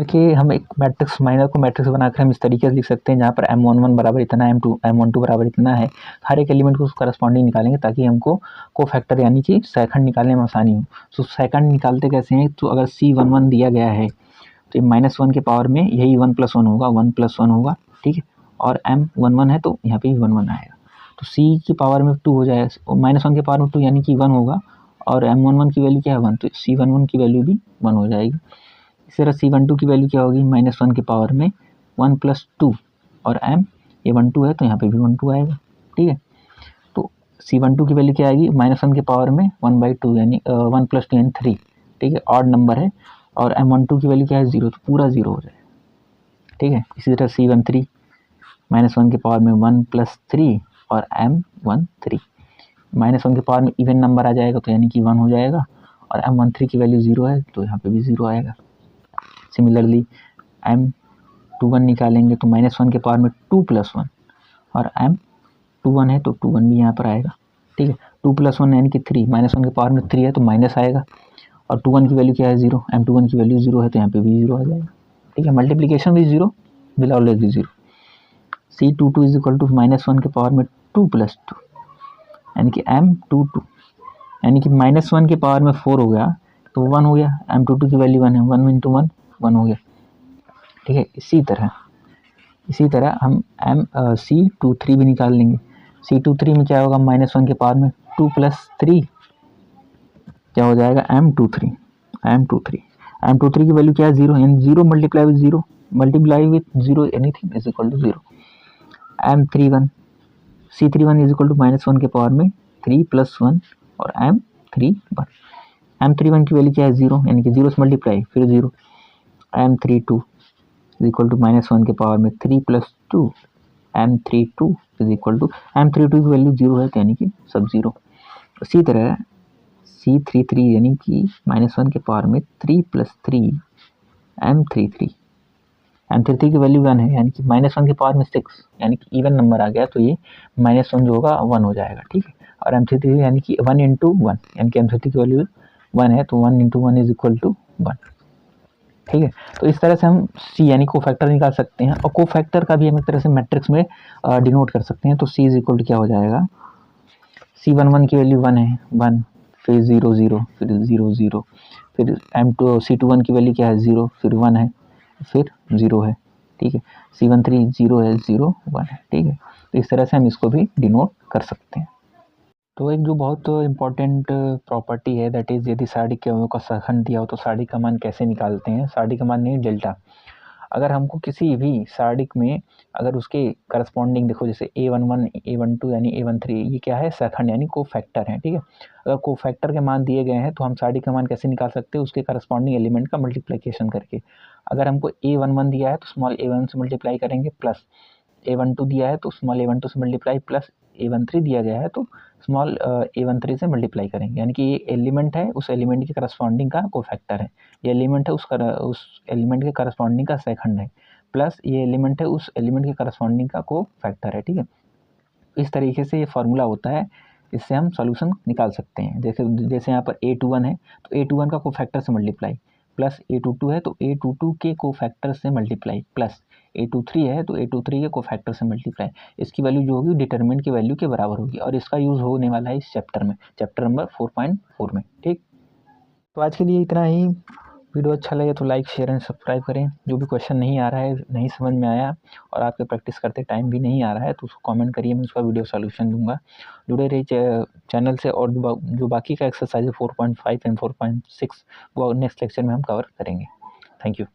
के हम एक मैट्रिक्स, माइनर को मैट्रिक्स बनाकर हम इस तरीके से लिख सकते हैं, जहाँ पर M11 बराबर इतना, M12 बराबर इतना है, हर एक एलिमेंट को करस्पॉन्डिंग निकालेंगे ताकि हमको कोफैक्टर यानी कि सेकंड निकालने में आसानी हो। तो सेकंड निकालते कैसे हैं, तो अगर C11 दिया गया है तो -1 के पावर में यही 1 + 1 होगा, 1 + 1 होगा, ठीक है। और M11 है तो यहाँ पे भी 1 1 आएगा, तो C की पावर में 2 हो जाएगा, -1 के पावर में 2 यानी कि 1 होगा, और M11 की वैल्यू क्या है 1, तो C11 की वैल्यू भी 1 हो जाएगी। इस तरह C12 की वैल्यू क्या होगी, -1 के पावर में 1 + 2, और ये 1 2 है तो यहाँ पे भी 1 2 आएगा, ठीक है। तो C12 की वैल्यू क्या आएगी, -1 के पावर में 1/2 यानी 1 + 2 यानी 3, ठीक है, ऑड नंबर है, और M12 की वैल्यू क्या है 0, तो पूरा 0 हो जाएगा, ठीक है। इसी तरह C13 -1 के पावर में 1 + 3 और M13 -1 के पावर में इवन नंबर आ जाएगा तो यानी कि 1 हो जाएगा, और M13 की वैल्यू 0 है तो यहाँ पे भी 0 आएगा। सिमिलरली M21 निकालेंगे तो -1 के पावर में 2 + 1 और M21 है तो 21 भी यहाँ पर आएगा, ठीक है। 2 + 1 यानी कि 3, -1 के पावर में 3 है तो माइनस आएगा, और 21 की वैल्यू क्या है 0, M21 की वैल्यू 0 है तो यहाँ पे भी 0 आ जाएगा, ठीक है। मल्टीप्लिकेशन भी 0, will always be 0। C22 is equal to -1 के पावर में 2 + 2 यानी कि M22, यानी कि -1 के पावर में 4 हो गया तो 1 हो गया, M22 की वैल्यू 1 है, 1 × 1 1 हो गया, ठीक है। इसी तरह हम C23 भी निकाल लेंगे। C23 में क्या होगा, -1 के पावर में 2 + 3 क्या हो जाएगा M23 की वैल्यू क्या है 0, यानी 0 multiply with 0 anything is equal to 0। M31 C31 is equal to -1 के पावर में 3 + 1 और M31 की वैल्यू क्या है 0, यानी कि 0 से मल्टीप्लाई फिर 0। M32 इज इक्वल टू -1 के पावर में 3 + 2 M32 is equal to, M32 की वैल्यू 0 है तो यानी कि सब 0। इसी तरह C33 यानी कि -1 के पावर में 3 + 3 M33 की वैल्यू 1 है, यानी कि -1 के पावर में 6 यानी कि इवन नंबर आ गया तो ये -1 जो होगा 1 हो जाएगा, ठीक है। और M33 यानी कि 1 × 1 यानी कि M33 की वैल्यू 1 है तो 1 × 1 इज इक्वल टू 1, ठीक है। तो इस तरह से हम C यानी कोफैक्टर निकाल सकते हैं, और कोफैक्टर का भी हम एक तरह से मैट्रिक्स में डिनोट कर सकते हैं। तो C इज इक्वल टू क्या हो जाएगा, C11 की वैल्यू 1 है, 1 फिर 0 0 फिर 0 0, फिर C21 की वैल्यू क्या है 0 फिर 1 है फिर 0 है, ठीक है। C13 0 है 0 1 है, ठीक है। तो इस तरह से हम इसको भी डिनोट कर सकते हैं। तो एक जो बहुत इम्पोर्टेंट प्रॉपर्टी है दैट इज़ यदि सारणिक के अवयवों का सघन दिया हो तो सारणिक का मान कैसे निकालते हैं। सारणिक का मान नहीं डेल्टा। अगर हमको किसी भी सारणिक में अगर उसके करस्पॉन्डिंग देखो जैसे A11 A12 यानी A13 ये क्या है सखंड यानी कोफैक्टर है, ठीक है। अगर कोफैक्टर के मान दिए गए हैं तो हम सारणिक का मान कैसे निकाल सकते हैं उसके करस्पॉन्डिंग एलिमेंट का मल्टीप्लिकेशन करके। अगर हमको A11 दिया है तो स्मॉल a1 से मल्टीप्लाई करेंगे प्लस A12 दिया है तो स्मॉल a12 से मल्टीप्लाई प्लस A13 दिया गया है तो स्मॉल A13 से मल्टीप्लाई करेंगे। यानी कि ये एलिमेंट है उस एलिमेंट के करस्पॉन्डिंग का कोफैक्टर है, ये एलिमेंट है उस एलिमेंट के करस्पॉन्डिंग का सेकंड है, प्लस ये एलिमेंट है उस एलिमेंट के करस्पॉन्डिंग का कोफैक्टर है, ठीक है। इस तरीके से ये फार्मूला होता है, इससे हम सॉल्यूशन निकाल सकते हैं। जैसे यहाँ पर A21 है तो A21 का कोफैक्टर से मल्टीप्लाई प्लस A22 है तो A22 के कोफैक्टर से मल्टीप्लाई प्लस A23 है तो A23 के कोफैक्टर से मल्टीप्लाई। इसकी वैल्यू जो होगी डिटरमिनेंट की वैल्यू के बराबर होगी और इसका यूज़ होने वाला है इस चैप्टर में, चैप्टर नंबर 4.4 में, ठीक। तो आज के लिए इतना ही। वीडियो अच्छा लगे तो लाइक शेयर एंड सब्सक्राइब करें। जो भी क्वेश्चन नहीं आ रहा है, नहीं समझ में आया और आपके प्रैक्टिस करते टाइम भी नहीं आ रहा है तो उसको कमेंट करिए, मैं उसका वीडियो सॉल्यूशन दूंगा। जुड़े रहिए चैनल से और जो बाकी का एक्सरसाइज 4.5 एंड 4.6 वो नेक्स्ट लेक्चर में हम कवर करेंगे। Thank you.